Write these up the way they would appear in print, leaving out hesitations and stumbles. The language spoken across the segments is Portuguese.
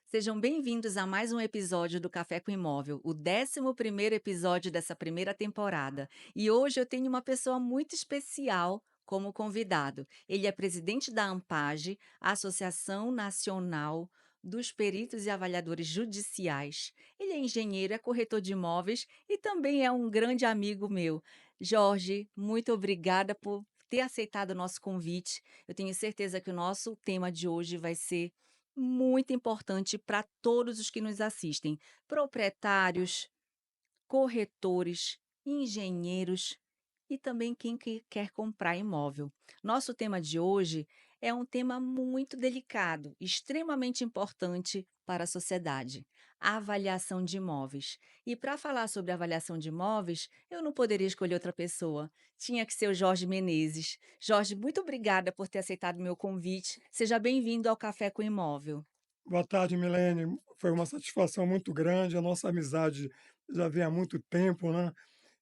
Sejam bem-vindos a mais um episódio do Café com Imóvel, o 11º episódio dessa primeira temporada. E hoje eu tenho uma pessoa muito especial como convidado. Ele é presidente da ANPAJ, Associação Nacional dos Peritos e Avaliadores Judiciais. Ele é engenheiro, é corretor de imóveis e também é um grande amigo meu. Jorge, muito obrigada por ter aceitado o nosso convite. Eu tenho certeza que o nosso tema de hoje vai ser muito importante para todos os que nos assistem: proprietários, corretores, engenheiros e também quem quer comprar imóvel. Nosso tema de hoje é um tema muito delicado, extremamente importante para a sociedade: a avaliação de imóveis. E para falar sobre avaliação de imóveis, eu não poderia escolher outra pessoa. Tinha que ser o Jorge Menezes. Jorge, muito obrigada por ter aceitado o meu convite. Seja bem-vindo ao Café com Imóvel. Boa tarde, Milene. Foi uma satisfação muito grande. A nossa amizade já vem há muito tempo, né?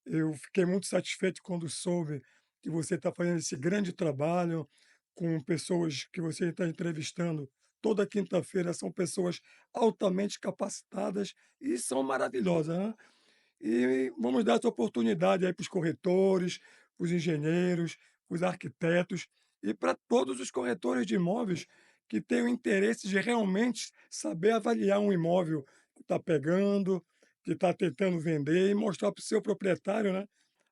Eu fiquei muito satisfeito quando soube que você está fazendo esse grande trabalho com pessoas que você está entrevistando toda quinta-feira. São pessoas altamente capacitadas e são maravilhosas, né? E vamos dar essa oportunidade aí para os corretores, para os engenheiros, para os arquitetos e para todos os corretores de imóveis que têm o interesse de realmente saber avaliar um imóvel que está pegando, que está tentando vender e mostrar para o seu proprietário, né,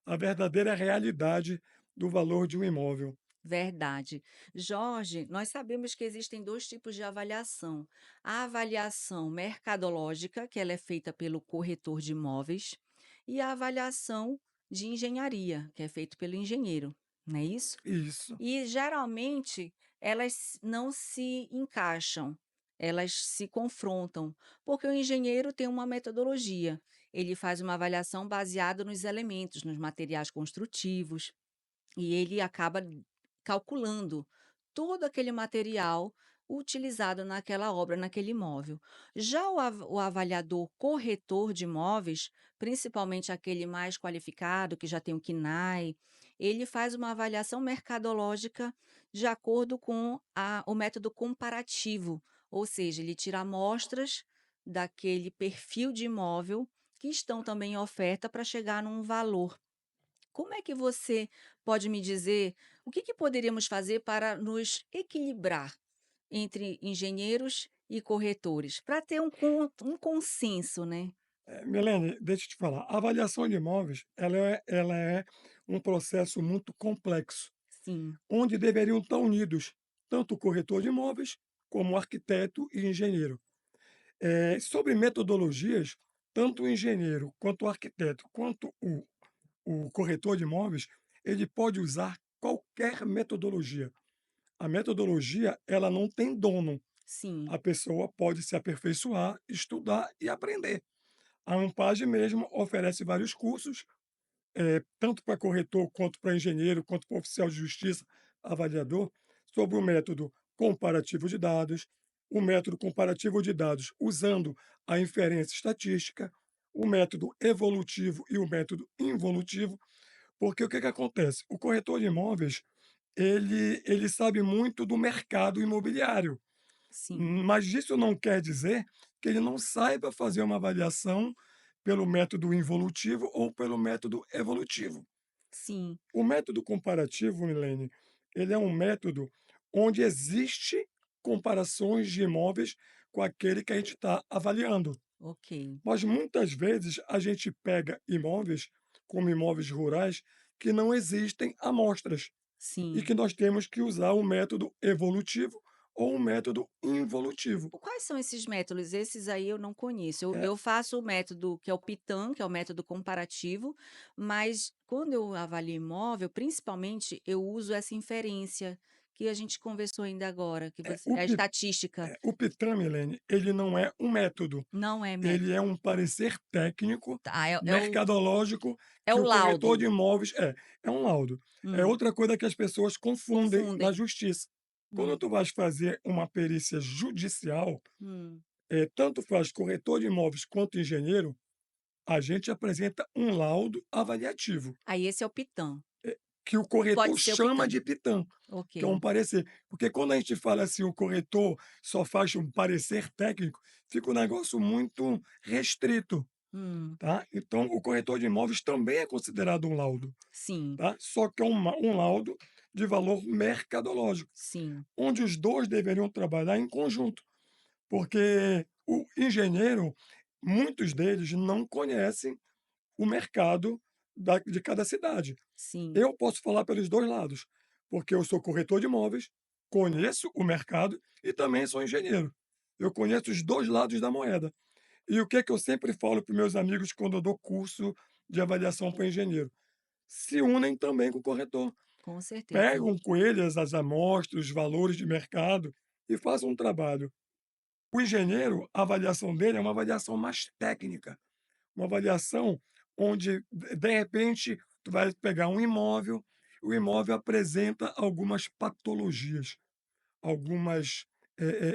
a verdadeira realidade do valor de um imóvel. Verdade. Jorge, nós sabemos que existem dois tipos de avaliação: a avaliação mercadológica, que ela é feita pelo corretor de imóveis, e a avaliação de engenharia, que é feito pelo engenheiro, não é isso? Isso, E geralmente elas não se encaixam, elas se confrontam, porque o engenheiro tem uma metodologia, ele faz uma avaliação baseada nos elementos, nos materiais construtivos, e ele acaba calculando todo aquele material utilizado naquela obra, naquele imóvel. Já o avaliador corretor de imóveis, principalmente aquele mais qualificado, que já tem o KNAI, ele faz uma avaliação mercadológica de acordo com o método comparativo, ou seja, ele tira amostras daquele perfil de imóvel que estão também em oferta para chegar num valor. Como é que você pode me dizer o que poderíamos fazer para nos equilibrar entre engenheiros e corretores, para ter um consenso, né? Milene, deixa eu te falar, a avaliação de imóveis, ela é um processo muito complexo, Sim, onde deveriam estar unidos tanto o corretor de imóveis, como o arquiteto e engenheiro. Sobre metodologias, tanto o engenheiro, quanto o arquiteto, quanto o corretor de imóveis, ele pode usar qualquer metodologia. A metodologia, ela não tem dono. sim, A pessoa pode se aperfeiçoar, estudar e aprender. A Ampage mesmo oferece vários cursos, tanto para corretor, quanto para engenheiro, quanto para oficial de justiça, avaliador, sobre o método comparativo de dados, o método comparativo de dados usando a inferência estatística, o método evolutivo e o método involutivo, porque o que que acontece? O corretor de imóveis, ele sabe muito do mercado imobiliário, sim, mas isso não quer dizer que ele não saiba fazer uma avaliação pelo método involutivo ou pelo método evolutivo. sim, O método comparativo, Milene, ele é um método onde existe comparações de imóveis com aquele que a gente está avaliando. ok, Mas muitas vezes a gente pega imóveis, como imóveis rurais, que não existem amostras e sim. que nós temos que usar o método evolutivo ou o método involutivo. Quais são esses métodos? Esses aí eu não conheço. Eu É, eu faço o método que é o PITAM, que é o método comparativo, mas quando eu avalio imóvel, principalmente, eu uso essa inferência que a gente conversou ainda agora, que é, você a estatística. o Pitam, Milene, ele não é um método, Não é ele método. é um parecer técnico, Tá, mercadológico, é que o o corretor laudo. de imóveis é um laudo. É Hum, outra coisa que as pessoas confundem na confundem. justiça. Quando Hum, tu vais fazer uma perícia judicial, hum. tanto faz corretor de imóveis quanto engenheiro, a gente apresenta um laudo avaliativo. Aí esse é o PITAM. que o corretor Pode ser o chama Pitã. de pitã, que é Ok. um parecer. Porque quando a gente fala assim, o corretor só faz um parecer técnico, fica um negócio muito restrito, Hum, tá. Então o corretor de imóveis também é considerado um laudo, sim, tá, só que é um laudo de valor mercadológico, sim, onde os 2 deveriam trabalhar em conjunto, porque o engenheiro, muitos deles não conhecem o mercado de cada cidade. sim, Eu posso falar pelos 2 lados, porque eu sou corretor de imóveis, conheço o mercado e também sou engenheiro. Eu conheço os 2 lados da moeda. E o que é que eu sempre falo para os meus amigos quando eu dou curso de avaliação para engenheiro? Se unem também com o corretor. com certeza. Pegam com eles as amostras, os valores de mercado e façam um trabalho. O engenheiro, a avaliação dele é uma avaliação mais técnica, uma avaliação onde, de repente, tu vai pegar um imóvel, o imóvel apresenta algumas patologias, algumas,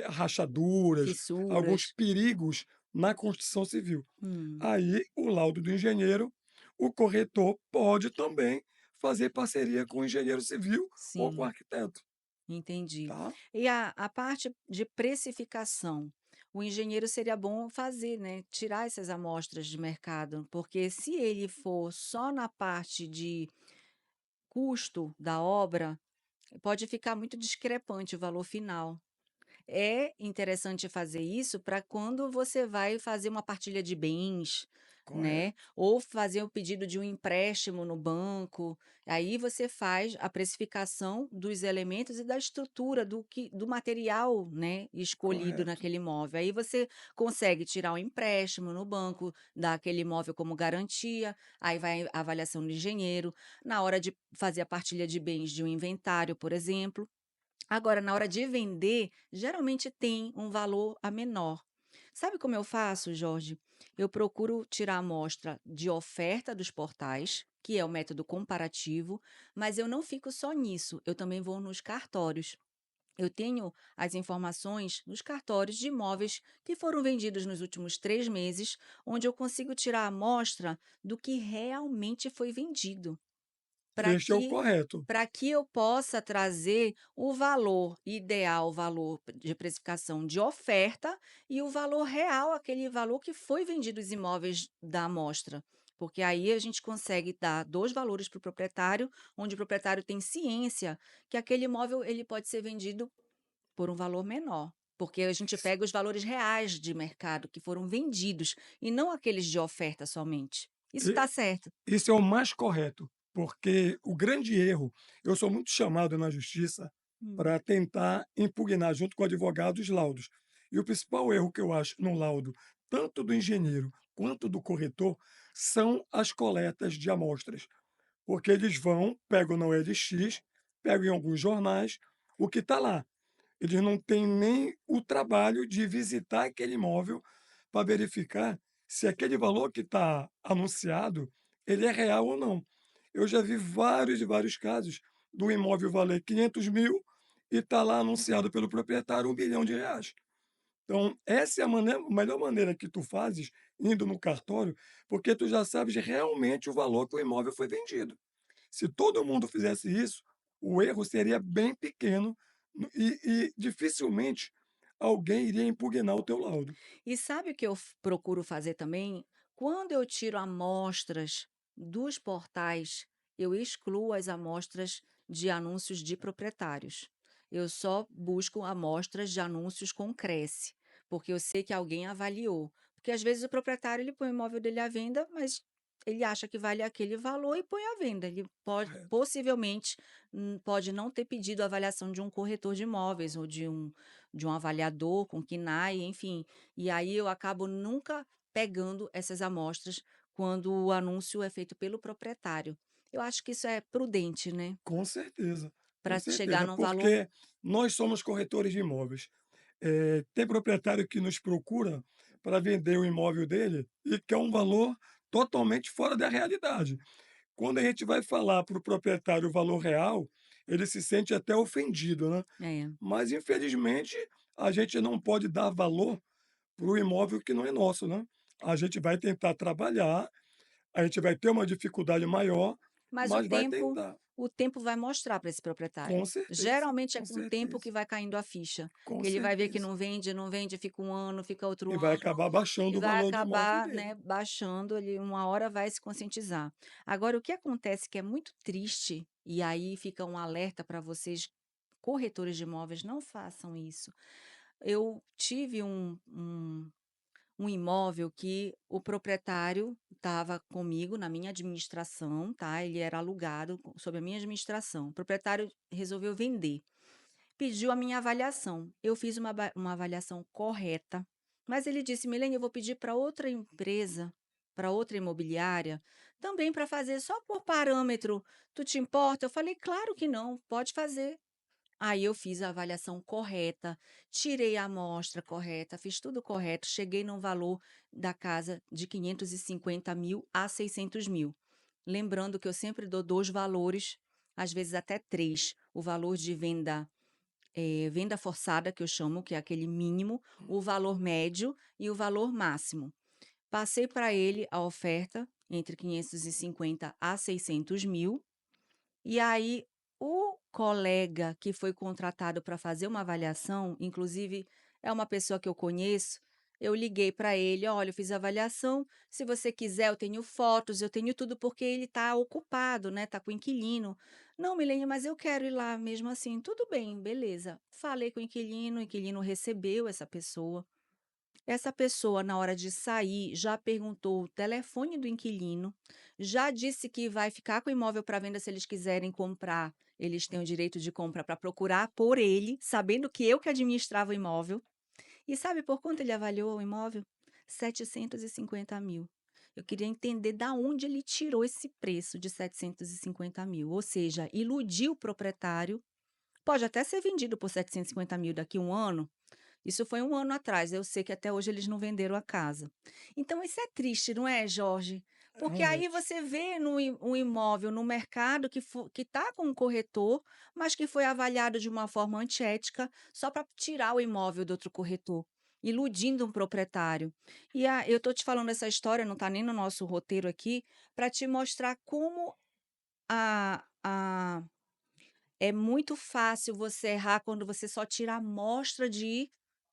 rachaduras, alguns Fissuras. perigos na construção civil. Hum, Aí, o laudo do engenheiro, o corretor pode também fazer parceria com o engenheiro civil ou com o sim. arquiteto, Entendi. tá? E a parte de precificação, o engenheiro seria bom fazer, né, tirar essas amostras de mercado, porque se ele for só na parte de custo da obra, pode ficar muito discrepante o valor final. É interessante fazer isso para quando você vai fazer uma partilha de bens, né, Correto, ou fazer o pedido de um empréstimo no banco, aí você faz a precificação dos elementos e da estrutura do material, né, escolhido correto. naquele imóvel. Aí você consegue tirar um empréstimo no banco, dar aquele imóvel como garantia, aí vai a avaliação do engenheiro, na hora de fazer a partilha de bens de um inventário, por exemplo. Agora, na hora de vender, geralmente tem um valor a menor. Sabe como eu faço, Jorge? Eu procuro tirar a amostra de oferta dos portais, que é o método comparativo, mas eu não fico só nisso, eu também vou nos cartórios. Eu tenho as informações nos cartórios de imóveis que foram vendidos nos últimos 3 meses, onde eu consigo tirar a amostra do que realmente foi vendido para Este é o que correto. eu possa trazer o valor ideal, o valor de precificação de oferta e o valor real, aquele valor que foi vendido os imóveis da amostra. Porque aí a gente consegue dar 2 valores para o proprietário, onde o proprietário tem ciência que aquele imóvel ele pode ser vendido por um valor menor, porque a gente pega os valores reais de mercado que foram vendidos e não aqueles de oferta somente. Isso está certo. Isso é o mais correto, porque o grande erro, eu sou muito chamado na justiça Hum, para tentar impugnar junto com o advogado os laudos. E o principal erro que eu acho no laudo, tanto do engenheiro quanto do corretor, são as coletas de amostras. Porque eles vão, pegam na OLX, pegam em alguns jornais, o que está lá. Eles não têm nem o trabalho de visitar aquele imóvel para verificar se aquele valor que está anunciado, ele é real ou não. Eu já vi vários e vários casos do imóvel valer 500.000 e está lá anunciado pelo proprietário R$ 1 bilhão. Então, essa é a melhor maneira que tu fazes indo no cartório, porque tu já sabes realmente o valor que o imóvel foi vendido. Se todo mundo fizesse isso, o erro seria bem pequeno e dificilmente alguém iria impugnar o teu laudo. E sabe o que eu procuro fazer também? Quando eu tiro amostras dos portais, eu excluo as amostras de anúncios de proprietários. Eu só busco amostras de anúncios com Cresce, porque eu sei que alguém avaliou. Porque às vezes o proprietário ele põe o imóvel dele à venda, mas ele acha que vale aquele valor e põe à venda. Ele pode, Correto. possivelmente, pode não ter pedido a avaliação de um corretor de imóveis ou de um avaliador com KNAI, enfim. E aí eu acabo nunca pegando essas amostras quando o anúncio é feito pelo proprietário. Eu acho que isso é prudente, né, Com para chegar certeza, num valor. porque nós somos corretores de imóveis. Tem proprietário que nos procura para vender o imóvel dele e quer um valor totalmente fora da realidade. Quando a gente vai falar para o proprietário o valor real, ele se sente até ofendido, né? É. Mas infelizmente a gente não pode dar valor para o imóvel que não é nosso, né. A gente vai tentar trabalhar, a gente vai ter uma dificuldade maior, Mas mas vai tentar. o tempo vai mostrar para esse proprietário. Com certeza, Geralmente é com com o tempo certeza, que vai caindo a ficha, com que ele vai ver que certeza. não vende, não vende, fica um ano, fica outro E vai ano, acabar e baixando o vai valor do imóvel acabar, dele. né, baixando, ele uma hora vai se conscientizar. Agora o que acontece que é muito triste, e aí fica um alerta para vocês, corretores de imóveis, não façam isso. Eu tive um imóvel que o proprietário estava comigo na minha administração, tá, ele era alugado sob a minha administração. O proprietário resolveu vender, pediu a minha avaliação. Eu fiz uma avaliação correta, mas ele disse: "Milene, eu vou pedir para outra empresa, para outra imobiliária, também para fazer só por parâmetro. Tu te importa?" Eu falei: "Claro que não, pode fazer". Aí eu fiz a avaliação correta, tirei a amostra correta, fiz tudo correto, cheguei num valor da casa de 550.000 a 600.000. Lembrando que eu sempre dou 2 valores, às vezes até 3, o valor de venda, venda forçada que eu chamo, que é aquele mínimo, o valor médio e o valor máximo. Passei para ele a oferta entre 550 a 600.000. E aí, o colega que foi contratado para fazer uma avaliação, inclusive é uma pessoa que eu conheço, eu liguei para ele: "Olha, eu fiz a avaliação, se você quiser eu tenho fotos, eu tenho tudo", porque ele está ocupado, né, está com inquilino. "Não, Milene, mas eu quero ir lá mesmo assim". "Tudo bem, beleza". Falei com o inquilino recebeu essa pessoa. Essa pessoa, na hora de sair, já perguntou o telefone do inquilino, já disse que vai ficar com o imóvel para venda se eles quiserem comprar, eles têm o direito de compra para procurar por ele, sabendo que eu que administrava o imóvel. E sabe por quanto ele avaliou o imóvel? 750.000. Eu queria entender da onde ele tirou esse preço de 750.000, ou seja, iludiu o proprietário. Pode até ser vendido por 750.000 daqui a um ano, isso foi um ano atrás, eu sei que até hoje eles não venderam a casa. Então isso é triste, não é, Jorge? Porque aí Realmente. você vê um imóvel no mercado que está com um corretor, mas que foi avaliado de uma forma antiética só para tirar o imóvel do outro corretor, iludindo um proprietário. Eu estou te falando essa história, não está nem no nosso roteiro aqui, para te mostrar como a é muito fácil você errar quando você só tira a amostra de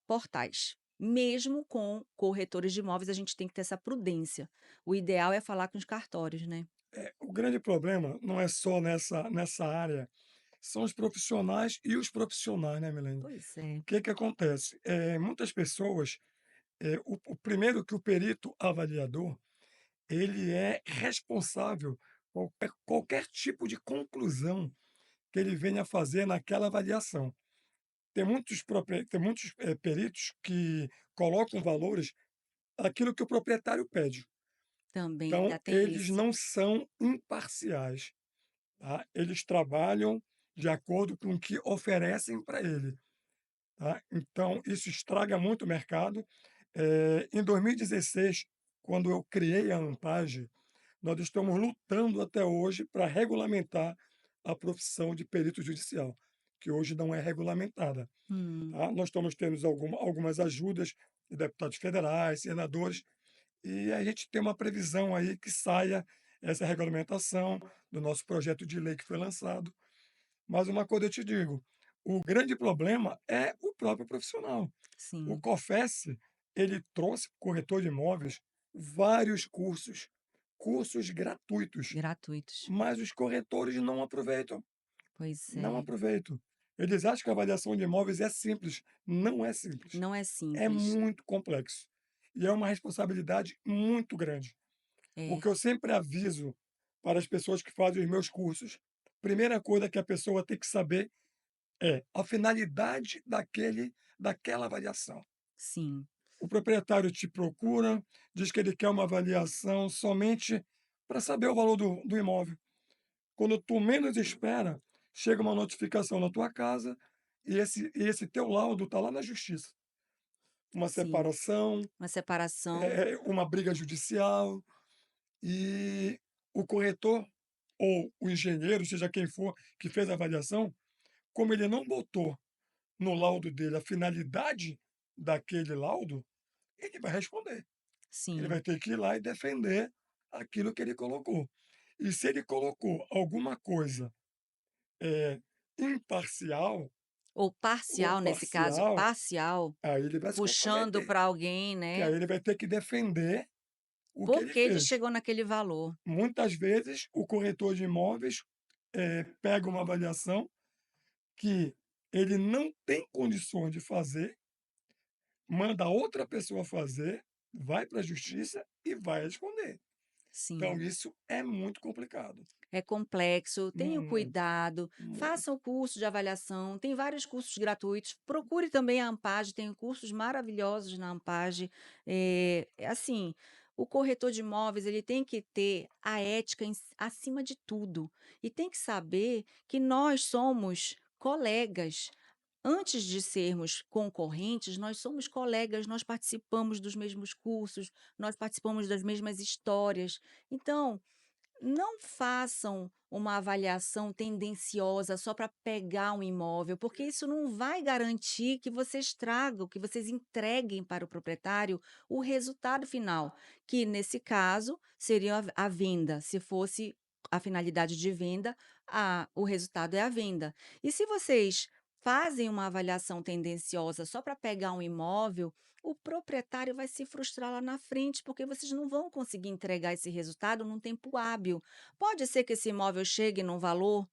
portais. Mesmo com corretores de imóveis, a gente tem que ter essa prudência. O ideal é falar com os cartórios, né. O grande problema não é só nessa área, são os profissionais e os profissionais, né, Milene? Pois é, O que que acontece? Muitas pessoas, o primeiro que o perito avaliador, ele é responsável qualquer tipo de conclusão que ele venha fazer naquela avaliação. Tem muitos peritos que colocam valores aquilo que o proprietário pede. também Então, ainda tem eles esse. não são imparciais, tá? Eles trabalham de acordo com o que oferecem para ele, tá? Então, isso estraga muito o mercado. Em 2016, quando eu criei a Ampage, nós estamos lutando até hoje para regulamentar a profissão de perito judicial, que hoje não é regulamentada, Hum, tá? Nós estamos tendo algumas ajudas de deputados federais, senadores, e a gente tem uma previsão aí que saia essa regulamentação do nosso projeto de lei que foi lançado. Mas uma coisa eu te digo, o grande problema é o próprio profissional. O sim, COFES, ele trouxe para o corretor de imóveis vários cursos, cursos gratuitos, gratuitos. mas os corretores não aproveitam, Pois não é, aproveitam. Eles acham que a avaliação de imóveis é simples, não é simples, não é é simples. muito complexo e é uma responsabilidade muito grande. O É, que eu sempre aviso para as pessoas que fazem os meus cursos, primeira coisa que a pessoa tem que saber é a finalidade daquela avaliação. sim, O proprietário te procura, diz que ele quer uma avaliação somente para saber o valor do imóvel. Quando tu menos espera, chega uma notificação na tua casa e esse teu laudo está lá na justiça. Uma sim. separação, Uma separação, uma briga judicial, e o corretor ou o engenheiro, seja quem for, que fez a avaliação, como ele não botou no laudo dele a finalidade daquele laudo, ele vai responder. Ele sim, vai ter que ir lá e defender aquilo que ele colocou. E se ele colocou alguma coisa é imparcial Ou ou parcial, nesse caso, parcial, parcial, aí ele vai se puxando comprometer, para alguém, que né, aí ele vai ter que defender o que por ele que ele fez. chegou naquele valor. Muitas vezes, o corretor de imóveis, pega uma avaliação que ele não tem condições de fazer, manda outra pessoa fazer, vai para a justiça e vai responder. Então Sim. isso é muito complicado. É complexo, tenha Muito, cuidado, faça muito. o curso de avaliação, tem vários cursos gratuitos, procure também a Ampage, tem cursos maravilhosos na Ampage. Assim, o corretor de imóveis ele tem que ter a ética acima de tudo e tem que saber que nós somos colegas. Antes de sermos concorrentes, nós somos colegas, nós participamos dos mesmos cursos, nós participamos das mesmas histórias. Então, não façam uma avaliação tendenciosa só para pegar um imóvel, porque isso não vai garantir que vocês tragam, que vocês entreguem para o proprietário o resultado final, que nesse caso seria a venda. Se fosse a finalidade de venda, o resultado é a venda. E se vocês fazem uma avaliação tendenciosa só para pegar um imóvel, o proprietário vai se frustrar lá na frente, porque vocês não vão conseguir entregar esse resultado num tempo hábil. Pode ser que esse imóvel chegue num valor,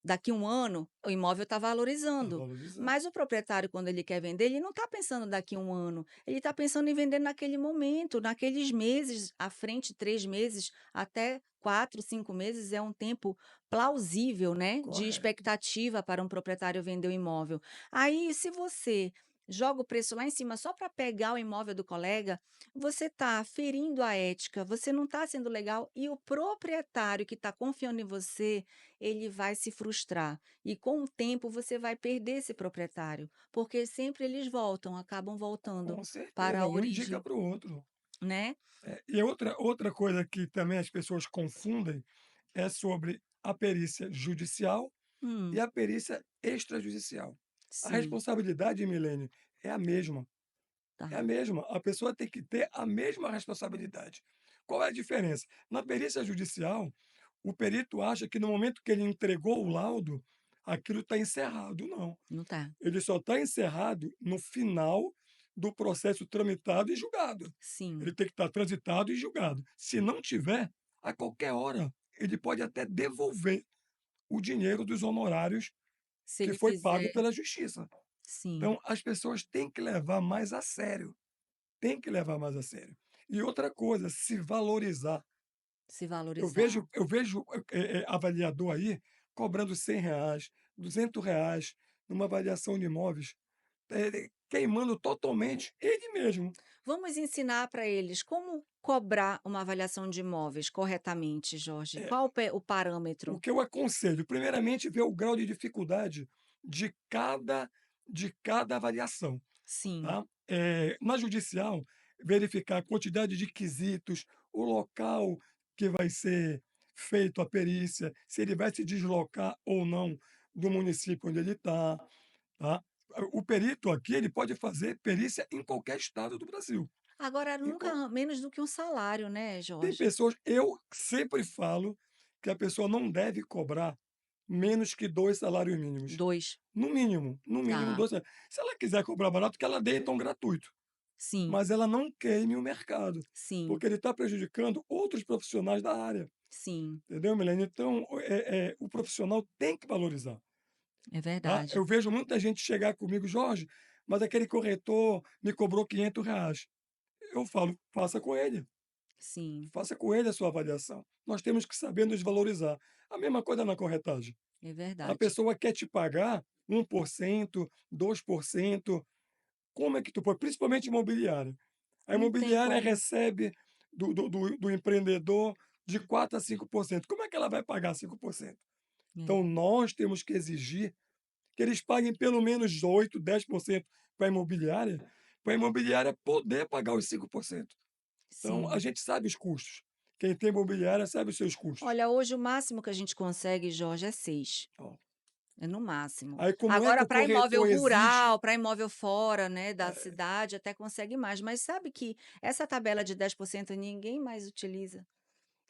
daqui um ano, o imóvel está Está valorizando, valorizando. mas o proprietário, quando ele quer vender, ele não está pensando daqui um ano, ele está pensando em vender naquele momento, naqueles meses à frente, 3 meses, até 4, 5 meses é um tempo plausível, né, de Correto. expectativa para um proprietário vender o imóvel. Aí, se você joga o preço lá em cima só para pegar o imóvel do colega, você está ferindo a ética, você não está sendo legal e o proprietário que está confiando em você, ele vai se frustrar. E com o tempo você vai perder esse proprietário, porque sempre eles voltam, acabam voltando Com para a certeza, um indica origem, para o outro. né. E outra coisa que também as pessoas confundem é sobre a perícia judicial e Hum, a perícia extrajudicial. A sim, responsabilidade, Milene, é a mesma. É a tá. mesma. A pessoa tem que ter a mesma responsabilidade. Qual é a diferença? Na perícia judicial, o perito acha que no momento que ele entregou o laudo, aquilo está encerrado. Não. Não tá. Ele só está encerrado no final do processo tramitado e julgado. Ele Sim, tem que estar transitado e julgado. Se não tiver, a qualquer hora, ele pode até devolver o dinheiro dos honorários se que ele foi pago fizer pela justiça. sim, Então, as pessoas têm que levar mais a sério, têm que levar mais a sério. E outra coisa, se valorizar. se Eu valorizar. vejo eu vejo, avaliador aí cobrando R$ 100, R$ 200 numa avaliação de imóveis, queimando totalmente ele mesmo. Vamos ensinar para eles como cobrar uma avaliação de imóveis corretamente, Jorge. Eh, Qual o o parâmetro? que eu aconselho, primeiramente, ver o grau de dificuldade de cada avaliação, Sim, tá. Na judicial, verificar a quantidade de quesitos, o local que vai ser feito a perícia, se ele vai se deslocar ou não do município onde ele está, tá. O perito aqui, ele pode fazer perícia em qualquer estado do Brasil. agora Em qual nunca menos do que um salário, né, Tem Jorge? pessoas, eu sempre falo que a pessoa não deve cobrar menos que 2 salários mínimos. 2. No mínimo Tá. 2 salários. Se ela quiser cobrar barato, que ela dê então gratuito, Sim, mas ela não queime o mercado, sim, porque ele está prejudicando outros profissionais da área, sim, entendeu, Milene? Então, o profissional tem que valorizar, é tá. verdade. Eu vejo muita gente chegar comigo: "Jorge, mas aquele corretor me cobrou R$ 500". Eu falo: Sim, faça com ele a sua avaliação. Nós temos que saber nos valorizar. A mesma coisa na corretagem. é A verdade. pessoa quer te pagar 1%, 2%. Como é que tu pode? Principalmente imobiliária. A Não tem imobiliária como. recebe do empreendedor de 4 a 5%. Como é que ela vai pagar 5%? É, Então, nós temos que exigir que eles paguem pelo menos 8, 10% para a imobiliária poder pagar os 5%. Então, a sim. gente sabe os custos. Quem tem imobiliária sabe os seus custos. Olha, hoje o máximo que a gente consegue, Jorge, é 6. Ó, É no máximo. aí como é que Agora o para imóvel corretor exige? rural, para imóvel fora, né, da É, cidade, até consegue mais, mas sabe que essa tabela de 10% ninguém mais utiliza.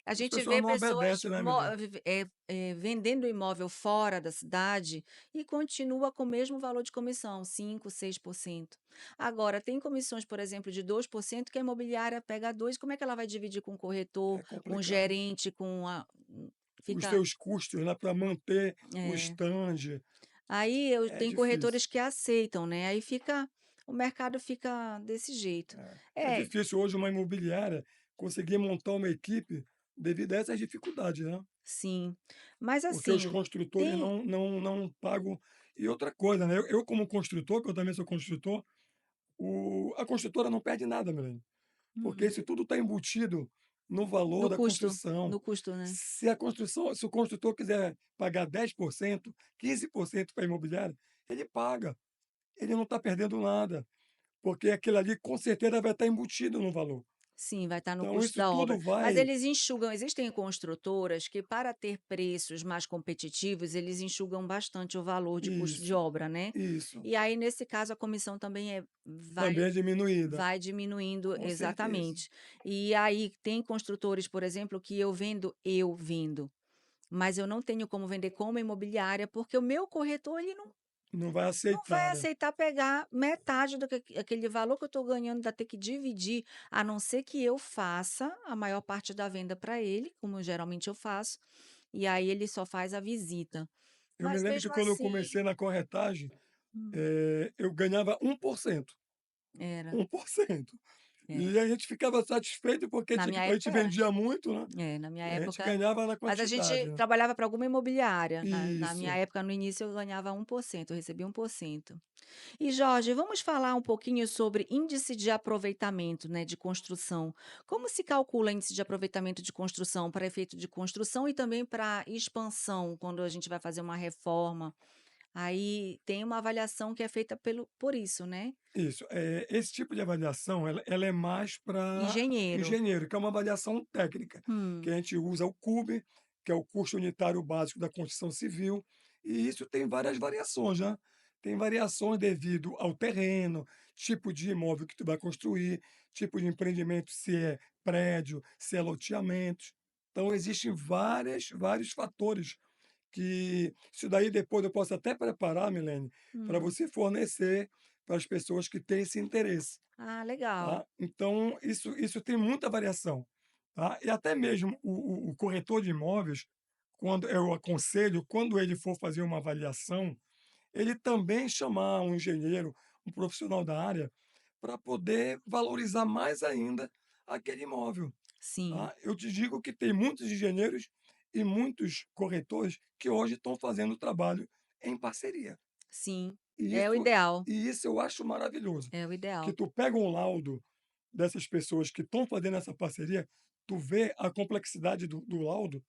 A As gente pessoas vê não pessoas obedecem, né, Milena? vendendo imóvel fora da cidade e continua com o mesmo valor de comissão, 5, 6%. Agora, tem comissões, por exemplo, de 2% que a imobiliária pega 2. Como é que ela vai dividir com o corretor, É com o complicado. gerente, com a Os fica teus custos, né, para manter o é. stand, Aí eu é tem difícil. corretores que aceitam, né, aí fica o mercado fica desse jeito. É É, difícil hoje uma imobiliária conseguir montar uma equipe devido a essas dificuldades, né, sim. Mas porque os assim, construtores tem não pagam. E outra coisa, né, eu como construtor, que eu também sou construtor, a construtora não perde nada, Milene, porque hum, isso tudo está embutido no valor no da custo, construção. no custo, né. Se o construtor quiser pagar 10%, 15% para a imobiliária, ele paga, ele não está perdendo nada, porque aquilo ali com certeza vai estar embutido no valor. Sim, vai estar no Então custo isso da tudo obra. Mas vai. eles enxugam existem construtoras que para ter preços mais competitivos, eles enxugam bastante o valor de custo de Isso, obra, né. isso. E aí nesse caso a comissão também vai Também é diminuída, vai diminuindo com certeza. exatamente. E aí tem construtores, por exemplo, que eu vendo, mas eu não tenho como vender como imobiliária, porque o meu corretor ele Não vai não vai aceitar, né. aceitar pegar metade do que aquele valor que eu estou ganhando, ainda ter que dividir, a não ser que eu faça a maior parte da venda para ele, como geralmente eu faço, e aí ele só faz a visita. Eu me Mas lembro que mesmo quando eu assim comecei na corretagem, hum, eu ganhava 1%, era, 1%. é. E a gente ficava satisfeito porque Na minha a gente época era. vendia muito, né, Na minha e a gente época ganhava na mas a quantidade, gente né. trabalhava para alguma imobiliária, na minha Isso. época, no início, eu ganhava 1%, eu recebia 1%. E Jorge, vamos falar um pouquinho sobre índice de aproveitamento, né, de construção. Como se calcula índice de aproveitamento de construção para efeito de construção e também para expansão, quando a gente vai fazer uma reforma? Aí tem uma avaliação que é feita por isso, né? Isso, esse tipo de avaliação ela é mais para Engenheiro. engenheiro, que é uma avaliação técnica, que Hum, a gente usa o CUB, que é o custo unitário básico da construção civil, e isso tem várias variações, né. Tem variações devido ao terreno, tipo de imóvel que tu vai construir, tipo de empreendimento, se é prédio, se é loteamentos. Então existem vários fatores que isso daí depois eu posso até preparar, Milene, para hum. você fornecer para as pessoas que têm esse interesse, Ah, legal. tá. Então isso tem muita variação, tá. E até mesmo o corretor de imóveis, quando eu aconselho, quando ele for fazer uma avaliação, ele também chamar um engenheiro, um profissional da área, para poder valorizar mais ainda aquele imóvel. Sim, Tá? Eu te digo que tem muitos engenheiros e muitos corretores que hoje estão fazendo trabalho em parceria. sim. E É o isso, ideal. e isso eu acho maravilhoso. É o Que ideal. tu pega um laudo dessas pessoas que estão fazendo essa parceria, tu vê a complexidade do laudo,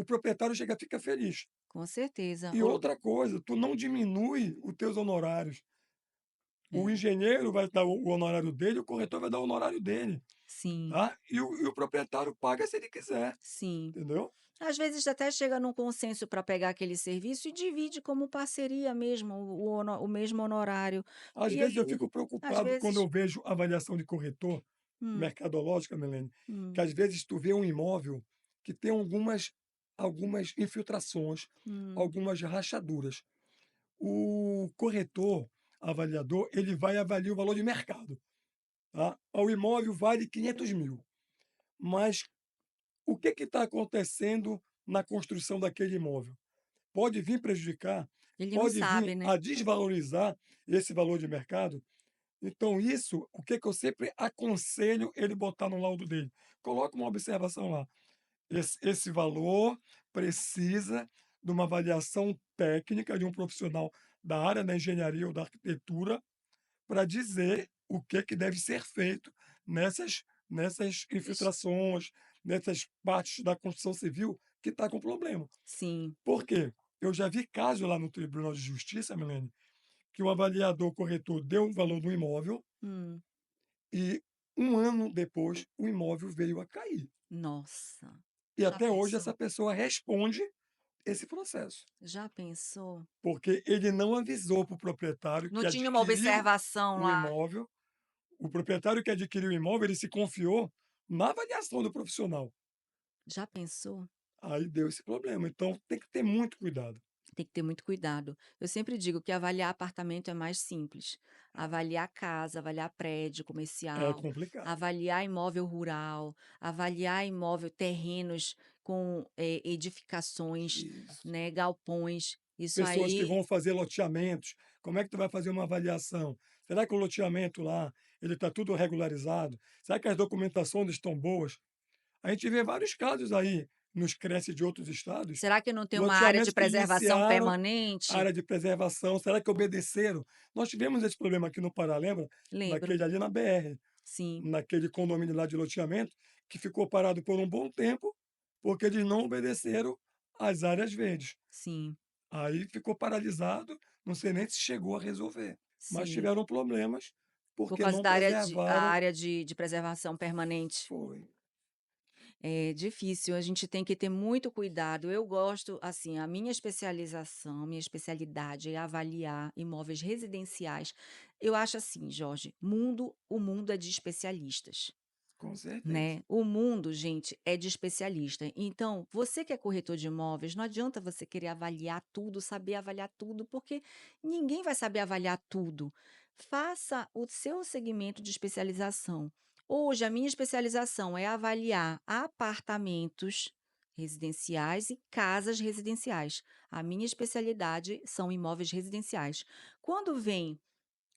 o proprietário chega fica feliz. Com certeza. E outra coisa, tu não diminui os teus honorários. O É, engenheiro vai dar o honorário dele, o corretor vai dar o honorário dele, sim, tá? E o proprietário paga se ele quiser, sim. entendeu? Às vezes até chega num consenso para pegar aquele serviço e divide como parceria mesmo, o mesmo honorário. Às E vezes eu aí, fico às preocupado quando vezes eu vejo avaliação de corretor hum, mercadológica, Milene, que hum, às vezes tu vê um imóvel que tem algumas infiltrações, hum, algumas rachaduras. O corretor, avaliador, ele vai avaliar o valor de mercado, tá? O imóvel vale 500.000, mas o que está acontecendo na construção daquele imóvel? Pode vir prejudicar, ele não pode vir sabe, né. a desvalorizar esse valor de mercado. Então isso, o que que eu sempre aconselho ele botar no laudo dele? Coloca uma observação lá, esse valor precisa de uma avaliação técnica de um profissional da área da engenharia ou da arquitetura para dizer o que que deve ser feito nessas Ixi, infiltrações, nessas partes da construção civil que está com problema. sim, Por quê? Eu já vi caso lá no Tribunal de Justiça, Milene, que o avaliador corretor deu um valor do imóvel hum, e um ano depois o imóvel veio a cair. nossa, E já até hoje essa pensou? pessoa responde esse processo, Já pensou? porque ele não avisou para o proprietário Não que tinha uma adquiriu observação o lá. imóvel. O proprietário que adquiriu o imóvel, ele se confiou na avaliação do profissional. Já pensou? Aí deu esse problema. Então tem que ter muito cuidado. Tem que ter muito cuidado. Eu sempre digo que avaliar apartamento é mais simples. Avaliar casa, avaliar prédio É comercial, complicado. avaliar imóvel rural, avaliar imóvel, terrenos com edificações, Isso. né, galpões. Isso Pessoas que aí, vão fazer loteamentos, como é que tu vai fazer uma avaliação? Será que o loteamento lá, ele está tudo regularizado? Será que as documentações estão boas? A gente vê vários casos aí nos Cresce de outros estados, será que não tem uma área de loteamentos que preservação iniciaram permanente? área de preservação, será que obedeceram? Nós tivemos esse problema aqui no Pará, lembra? Lembro, Daquele ali na BR, sim, naquele condomínio lá de loteamento, que ficou parado por um bom tempo, porque eles não obedeceram às áreas verdes. sim, Aí ficou paralisado, não sei nem se chegou a resolver, mas sim. tiveram problemas, Por porque causa não da área de, a preservaram. área de preservação permanente. Foi, É difícil, a gente tem que ter muito cuidado. Eu gosto, assim, a minha especialização, minha especialidade é avaliar imóveis residenciais. Eu acho assim, Jorge, o mundo é de especialistas, com certeza. né? O mundo, gente, é de especialista. Então, você que é corretor de imóveis, não adianta você querer avaliar tudo, saber avaliar tudo, porque ninguém vai saber avaliar tudo. Faça o seu segmento de especialização. Hoje, a minha especialização é avaliar apartamentos residenciais e casas residenciais. A minha especialidade são imóveis residenciais. Quando vem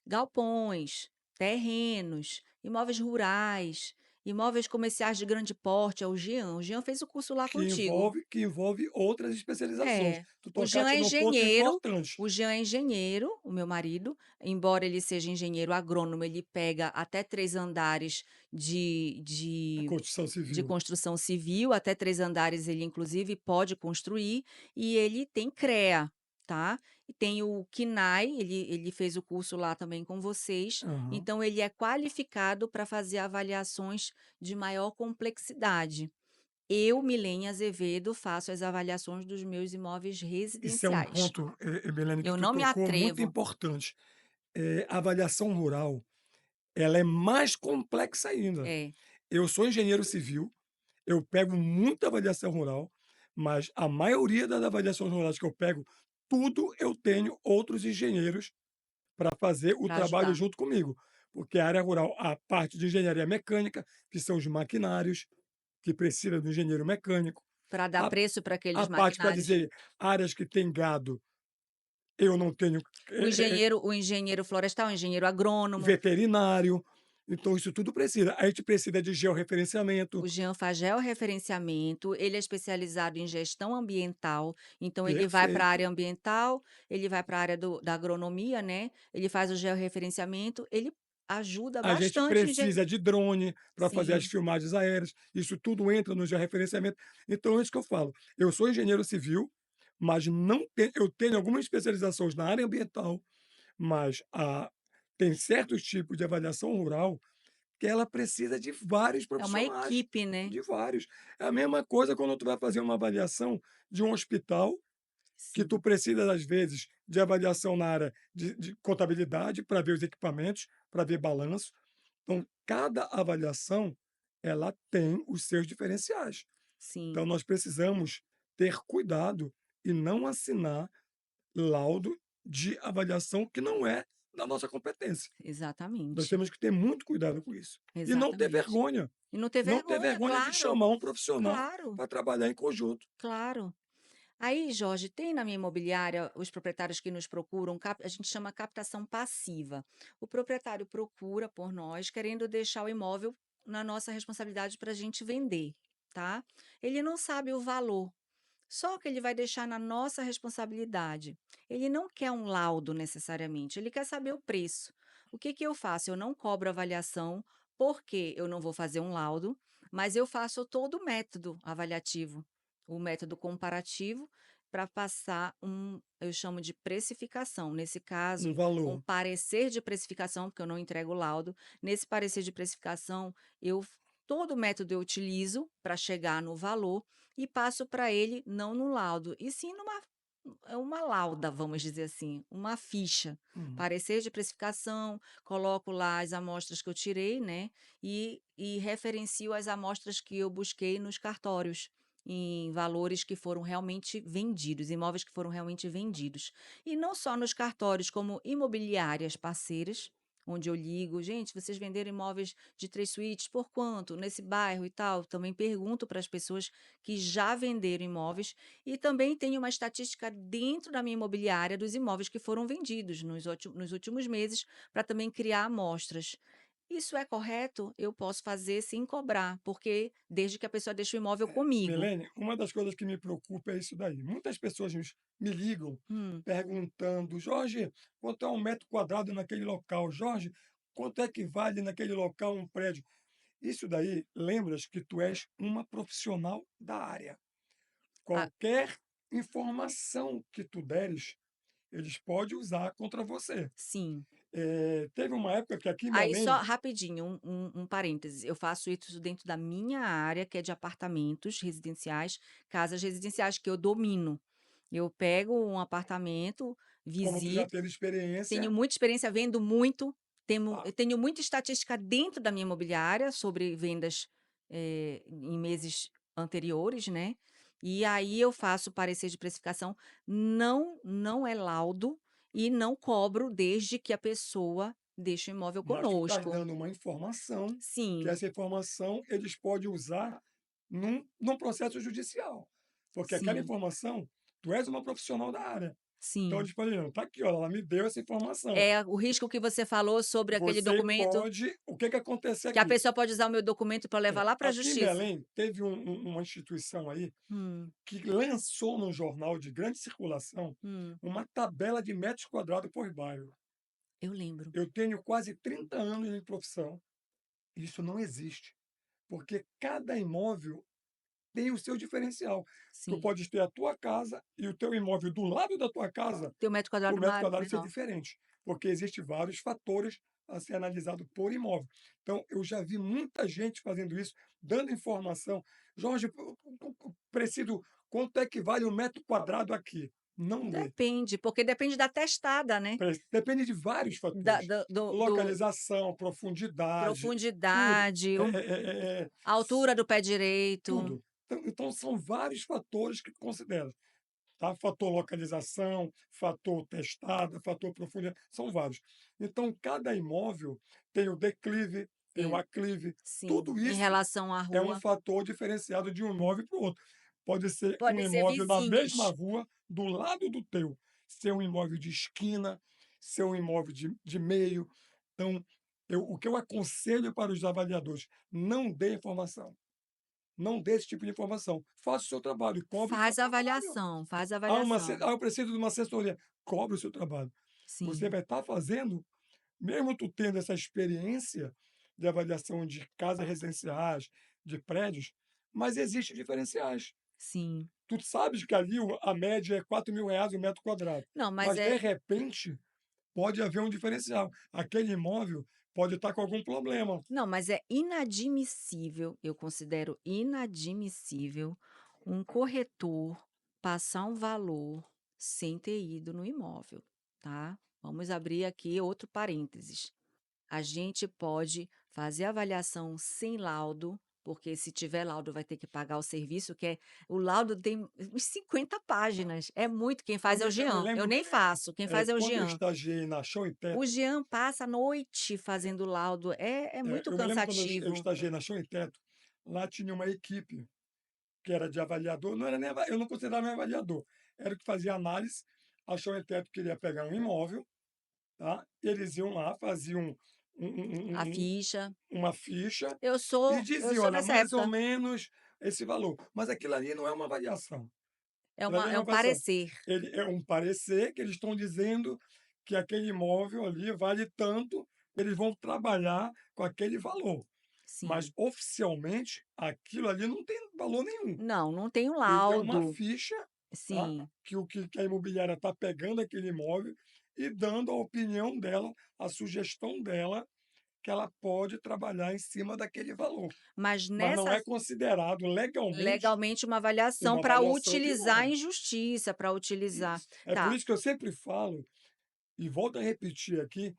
galpões, terrenos, imóveis rurais, imóveis comerciais de grande porte, é o Jean. O Jean fez o curso lá Que contigo. envolve outras especializações. É. Tu O Jean tocaste é num ponto engenheiro, importante, o Jean é engenheiro, o meu marido, embora ele seja engenheiro agrônomo, ele pega até 3 andares de a de construção de civil. construção civil, até 3 andares ele inclusive pode construir, e ele tem CREA, tá. E tem o KINAI, ele fez o curso lá também com vocês, Aham. então ele é qualificado para fazer avaliações de maior complexidade. Eu, Milene Azevedo, faço as avaliações dos meus imóveis Isso é um residenciais. ponto, Belene, que Eu tu não me tocou muito atrevo. importante. A avaliação rural, ela é mais complexa ainda. É, Eu sou engenheiro civil, eu pego muita avaliação rural, mas a maioria das avaliações rurais que eu pego, tudo eu tenho outros engenheiros para fazer o para trabalho ajudar, junto comigo. Porque a área rural, a parte de engenharia mecânica, que são os maquinários, que precisa do engenheiro mecânico, para dar a, preço para a aqueles parte para maquinários. dizer áreas que tem gado, eu não tenho O engenheiro florestal, o engenheiro agrônomo, veterinário, então isso tudo precisa. A gente precisa de georreferenciamento, o Jean faz georreferenciamento, ele é especializado em gestão ambiental, então ele vai para a perfeito. área ambiental, ele vai para a área da agronomia, né, ele faz o georreferenciamento, ele ajuda A gente bastante o precisa de drone para fazer as sim, filmagens aéreas, isso tudo entra no georreferenciamento. Então é isso que eu falo, eu sou engenheiro civil, mas não te eu tenho algumas especializações na área ambiental, mas tem certos tipos de avaliação rural que ela precisa de vários é uma profissionais, equipe, né. de vários. É a mesma coisa quando tu vai fazer uma avaliação de um hospital, que tu Sim, precisa, às vezes, de avaliação na área de contabilidade para ver os equipamentos, para ver balanço. Então, cada avaliação, ela tem os seus diferenciais. sim, Então, nós precisamos ter cuidado e não assinar laudo de avaliação que não é da nossa competência. Nós exatamente, temos que ter muito cuidado com isso. E não ter exatamente. vergonha. E não ter Não ter vergonha, vergonha de claro, chamar um profissional claro, para trabalhar em conjunto. claro. Aí, Jorge, tem na minha imobiliária os proprietários que nos procuram, a gente chama captação passiva. O proprietário procura por nós, querendo deixar o imóvel na nossa responsabilidade para a gente vender, tá? Ele não sabe o valor, só que ele vai deixar na nossa responsabilidade. Ele não quer um laudo necessariamente, ele quer saber o preço. O que que eu faço? Eu não cobro avaliação, porque eu não vou fazer um laudo, mas eu faço todo o método avaliativo, o método comparativo, para passar eu chamo de precificação. Nesse Um caso, um valor. parecer de precificação, porque eu não entrego laudo. Nesse parecer de precificação, eu todo o método eu utilizo para chegar no valor e passo para ele não no laudo, e sim uma lauda, vamos dizer assim, uma ficha, Uhum. parecer de precificação, coloco lá as amostras que eu tirei, né, e referencio as amostras que eu busquei nos cartórios. em valores que foram realmente vendidos, imóveis que foram realmente vendidos. E não só nos cartórios, como imobiliárias parceiras, onde eu ligo: "Gente, vocês venderam imóveis de 3 suítes, por quanto? Nesse bairro e tal". Também pergunto para as pessoas que já venderam imóveis e também tenho uma estatística dentro da minha imobiliária dos imóveis que foram vendidos nos últimos meses, para também criar amostras. Isso é correto? Eu posso fazer sem cobrar, porque desde que a pessoa deixe o imóvel comigo. Milene, uma das coisas que me preocupa é isso daí. Muitas pessoas me ligam Hum. perguntando: Jorge, quanto é um metro quadrado naquele local? Jorge, quanto é que vale naquele local um prédio? Isso daí, lembras que tu és uma profissional da área. Ah, Qualquer informação que tu deres, eles podem usar contra você. sim. Teve uma época que aqui em Aí só Belém, rapidinho, um parêntese, eu faço isso dentro da minha área, que é de apartamentos residenciais, casas residenciais que eu domino. Eu pego um apartamento, como tu já visito. teve Tenho experiência, muita experiência, vendo muito, tá, eu tenho muita estatística dentro da minha imobiliária sobre vendas, em meses anteriores, né, e aí eu faço parecer de precificação, não é laudo e não cobro desde que a pessoa deixe o imóvel mas tu estás conosco. dando uma informação, que Sim, essa informação eles podem usar num processo judicial. Porque aquela sim, informação, tu és uma profissional da área. Então sim. eles podem, está aqui, ó, ela me deu essa informação. É, o risco que você falou sobre aquele Você documento, pode, o que que acontece que a aqui? pessoa pode usar o meu documento para levar lá para a Aqui em justiça. Belém, teve uma instituição aí Hum, que lançou num jornal de grande circulação hum, uma tabela de metros quadrados por bairro. eu lembro. Eu tenho quase 30 anos de profissão. Isso não existe, porque cada imóvel tem o seu diferencial. Tu Sim. podes ter a tua casa e o teu imóvel do lado da tua casa, Tem um metro o quadrado metro quadrado ser menor. diferente, porque existe vários fatores a ser analisado por imóvel. Então, eu já vi muita gente fazendo isso, dando informação. Jorge, eu preciso, quanto é que vale um metro quadrado aqui? Não dê. Depende, porque depende da testada, né, Depende de vários da fatores. do Localização, profundidade, tudo. profundidade, É, é, é, é, é, a altura do pé direito. tudo. Então são vários fatores que tu considera, tá? Fator localização, fator testada, fator profundidade, são vários. Então cada imóvel tem o declive, tem o Tem, aclive, sim, tudo em isso relação à é um rua. fator diferenciado de um imóvel para o outro. Pode ser um Podem ser imóvel na mesma vizinhos. rua, do lado do teu, ser um imóvel de esquina, ser um imóvel de meio. Então, o que eu aconselho para os avaliadores, não dê informação. Não dê esse tipo de informação. Faça o seu trabalho e cobre o seu Faz a trabalho. avaliação, faz a Ah, avaliação. eu preciso de uma assessoria. Cobre o seu trabalho. Você Sim, vai estar fazendo, mesmo tu tendo essa experiência de avaliação de casas residenciais, de prédios, mas existem diferenciais. sim. Tu sabes que ali a média é R$ 4.000 o metro quadrado, Não, mas mas de é repente pode haver um diferencial. Aquele imóvel pode estar com algum problema. não, mas é inadmissível, eu considero inadmissível um corretor passar um valor sem ter ido no imóvel, tá? Vamos abrir aqui outro parênteses. A gente pode fazer avaliação sem laudo, porque se tiver laudo vai ter que pagar o serviço, que é o laudo tem uns 50 páginas, é muito, quem faz é o Eu me Jean, eu lembro, nem faço, quem faz é o quando eu Jean. estagiei na Chão e O Teto, Jean passa a noite fazendo laudo, é muito eu me lembro quando eu cansativo. estagiei na Chão e Teto, lá tinha uma equipe que era de avaliador, não era nem eu não considerava nem avaliador, era o que fazia análise. A Chão e Teto queria pegar um imóvel, tá? Eles iam lá, faziam um A um um ficha. uma ficha Eu diziam: sou "Olha, dessa mais ou época. menos esse valor", mas aquilo ali não é uma avaliação. Aquilo ali não é É uma um avaliação. parecer. Ele é um parecer que eles estão dizendo que aquele imóvel ali vale tanto, eles vão trabalhar com aquele valor. Mas Sim. oficialmente, aquilo ali não tem valor nenhum. Não, não tem um Ele é uma laudo. ficha, tá, Sim, que a imobiliária está pegando aquele imóvel e dando a opinião dela, a sugestão dela, que ela pode trabalhar em cima daquele valor. mas Mas não nessa é considerado legalmente legalmente uma avaliação uma para avaliação de utilizar imóvel. em justiça, para utilizar. Isso. É por Tá, isso que eu sempre falo, e volto a repetir aqui,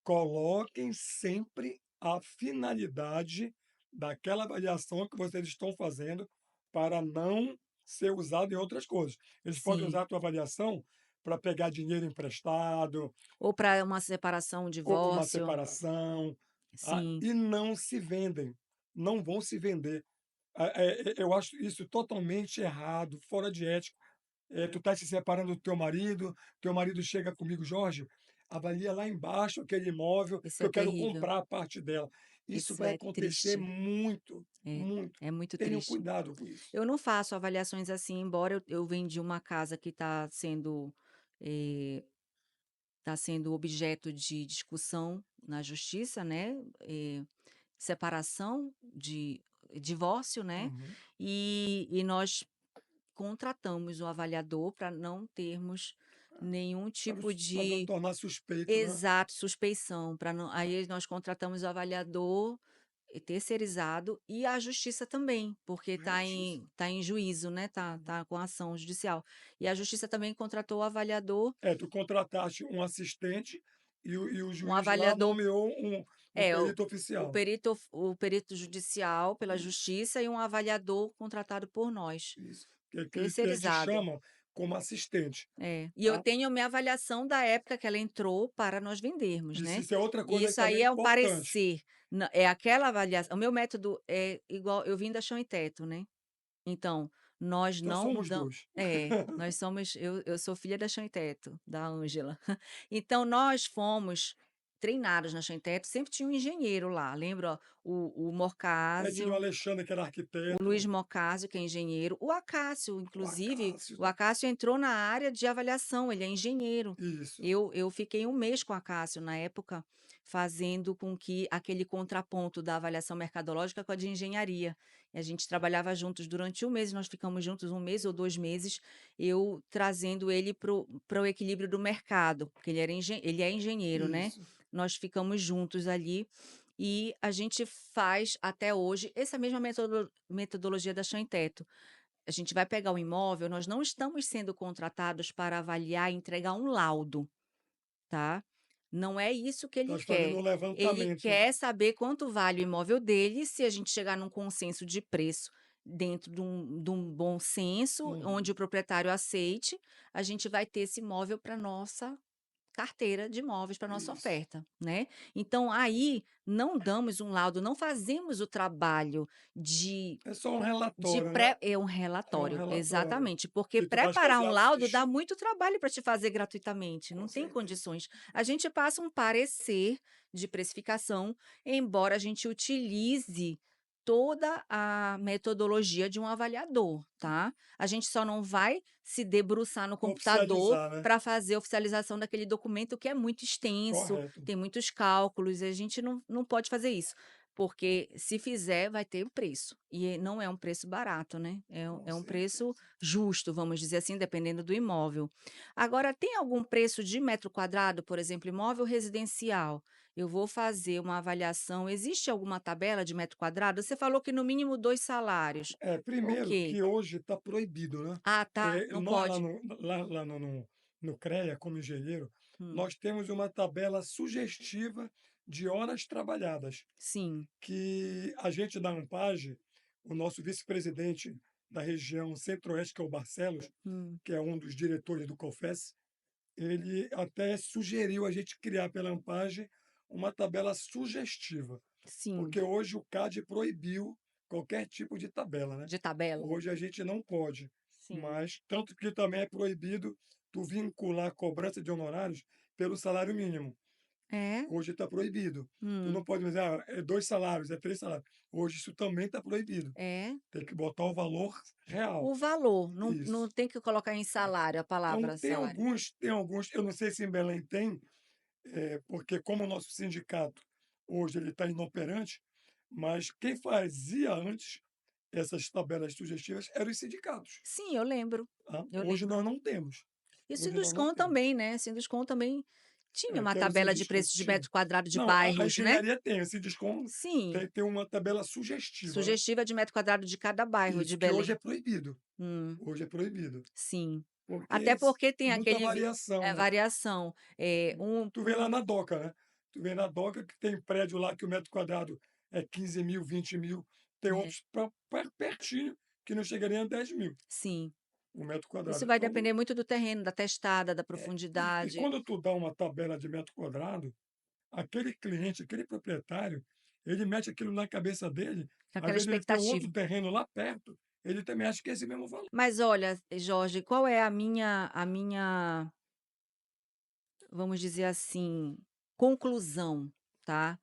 coloquem sempre a finalidade daquela avaliação que vocês estão fazendo para não ser usado em outras coisas. Eles podem sim. usar a tua avaliação para pegar dinheiro emprestado, Ou para uma separação, um ou para uma divórcio. separação, tá, Sim, e não se vendem, não vão se vender. Eu acho isso totalmente errado, fora de ético. Tu está se separando do teu marido chega comigo: "Jorge, avalia lá embaixo aquele imóvel, isso que é eu quero terrível. comprar a parte dela". Isso Isso vai é acontecer triste. muito, É, muito. é muito Tenham triste. cuidado com isso. Eu não faço avaliações assim, embora eu vendi uma casa que eh, tá sendo objeto de discussão na justiça, né, separação de divórcio, né, Uhum. e nós contratamos o avaliador para não termos nenhum tipo Para não de tornar suspeito, né. exato, suspeição, para não aí nós contratamos o avaliador terceirizado e a justiça também, porque está Corretíssimo. em tá em juízo, né, Uhum. tá com ação judicial. E a justiça também contratou o avaliador, Tu contrataste um assistente e o um juiz lá avaliador nomeou um é, perito oficial. o perito judicial pela Isso, justiça e um avaliador contratado por nós, isso. Que eles te terceirizado. chamam como assistente, É. E eu tá. tenho a minha avaliação da época que ela entrou para nós vendermos, né. Isso é outra E coisa isso também aí é um importante. parecer, é aquela avaliação o meu método é igual eu vim da Chão e Teto, né. Então, nós Então não somos dam 2. nós somos eu sou filha da Chão e Teto, da Ângela. Então nós fomos treinados na Chão e Teto, sempre tinha um engenheiro lá, lembra o Tinha o Mocásio, Alexandre que era o arquiteto, Luiz Mocásio, que é engenheiro, o Acácio, o inclusive, Acácio, o Acácio entrou na área de avaliação, ele é engenheiro. isso. Eu fiquei um mês com o Acácio na época, fazendo com que aquele contraponto da avaliação mercadológica com a de engenharia. E a gente trabalhava juntos durante um mês, nós ficamos juntos um mês ou 2 meses, eu trazendo ele para o equilíbrio do mercado, porque ele é engenheiro, né. Isso. Nós ficamos juntos ali e a gente faz até hoje essa mesma metodologia da Chão em Teto. A gente vai pegar o imóvel, nós não estamos sendo contratados para avaliar e entregar um laudo, tá. Não é isso que ele Estás fazendo quer. um Ele levantamento, né. quer saber quanto vale o imóvel dele, se a gente chegar num consenso de preço dentro de um bom senso, onde Uhum. o proprietário aceite, a gente vai ter esse imóvel para nossa carteira de imóveis para nossa Isso. oferta, né. Então aí não damos um laudo, não fazemos o trabalho de É só um de relatório, né. pré é um É um relatório, relatório exatamente, porque que tu vais preparar fazer um a laudo dá ficha. muito trabalho para te fazer gratuitamente, Com não tem certeza. condições. A gente passa um parecer de precificação, embora a gente utilize toda a metodologia de um avaliador, tá. A gente só não vai se debruçar no computador Oficializar, né. para fazer a oficialização daquele documento que é muito extenso, Correto. tem muitos cálculos, e a gente não pode fazer isso. Porque se fizer, vai ter o preço, e não é um preço barato, né, Com é um preço certeza. justo, vamos dizer assim, dependendo do imóvel. Agora tem algum preço de metro quadrado, por exemplo, imóvel residencial, eu vou fazer uma avaliação, existe alguma tabela de metro quadrado? Você falou que no mínimo 2 salários, Primeiro ok. que hoje está proibido, né. Ah, tá, não Nós lá pode. no CREA, como engenheiro, Hum, nós temos uma tabela sugestiva de horas trabalhadas, sim, que a gente da Ampage, o nosso vice-presidente da região Centro-Oeste, que é o Barcelos, hum, que é um dos diretores do Cofes, ele até sugeriu a gente criar pela Ampage uma tabela sugestiva, sim, porque hoje o CAD proibiu qualquer tipo de tabela, né. de tabela, Hoje a gente não pode, sim. mas tanto que também é proibido tu vincular a cobrança de honorários pelo salário mínimo. É? Hoje está proibido. Tu não Hum, pode dizer: "Ah, é 2 salários, é 3 salários". Hoje isso também está proibido. é? Tem que botar o valor real. O valor, não Isso. tem que colocar em salário, a Então palavra salário. tem alguns, eu não sei se em Belém tem, porque como o nosso sindicato hoje ele está inoperante, mas quem fazia antes essas tabelas sugestivas eram os sindicatos, Sim, eu lembro, tá. eu Hoje lembro. nós não temos, E o hoje nós não Sinduscon temos. também, né, Sinduscon também tinha uma Que era o tabela de Sinduscon, preços de tinha. metro quadrado de Não, a bairros, né. engenharia tem, o Sinduscon Sim, tem uma tabela sugestiva, né. sugestiva de metro quadrado de cada bairro de Isso, que hoje é Belém. proibido, Hum, hoje é proibido, sim. porque Até porque tem muita aquele variação, né. variação, Tu vê lá na Doca, né, tu vê na Doca que tem prédio lá que o metro quadrado é 15.000, 20.000, tem é, outros pra pertinho que não chega nem a 10.000 sim. o metro Isso quadrado. vai Então, depender muito do terreno, da testada, da e profundidade. quando tu dá uma tabela de metro quadrado, aquele cliente, aquele proprietário, ele mete aquilo na cabeça dele, Com às aquela vezes ele tem um expectativa. outro terreno lá perto, ele também acha que é esse mesmo valor. Mas olha, Jorge, qual é a minha, vamos dizer assim, conclusão, tá?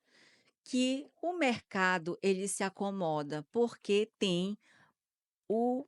Que o mercado ele se acomoda, porque tem o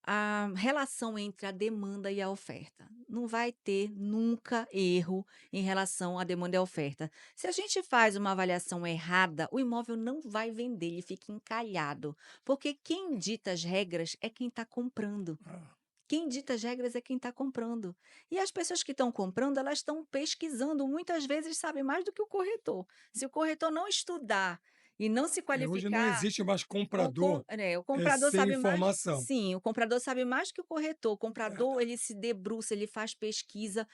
a relação entre a demanda e a oferta. Não vai ter nunca erro em relação à demanda e à oferta. Se a gente faz uma avaliação errada, o imóvel não vai vender, ele fica encalhado, porque quem dita as regras é quem está comprando. Ah, Quem dita as regras é quem está comprando. E as pessoas que estão comprando, elas estão pesquisando, muitas vezes sabem mais do que o corretor. Se o corretor não estudar e não se hoje não qualificar, existe mais o com comprador o comprador sem sabe mais, informação. sim, o comprador sabe mais que o corretor. O É comprador, verdade, ele se debruça, ele faz pesquisa,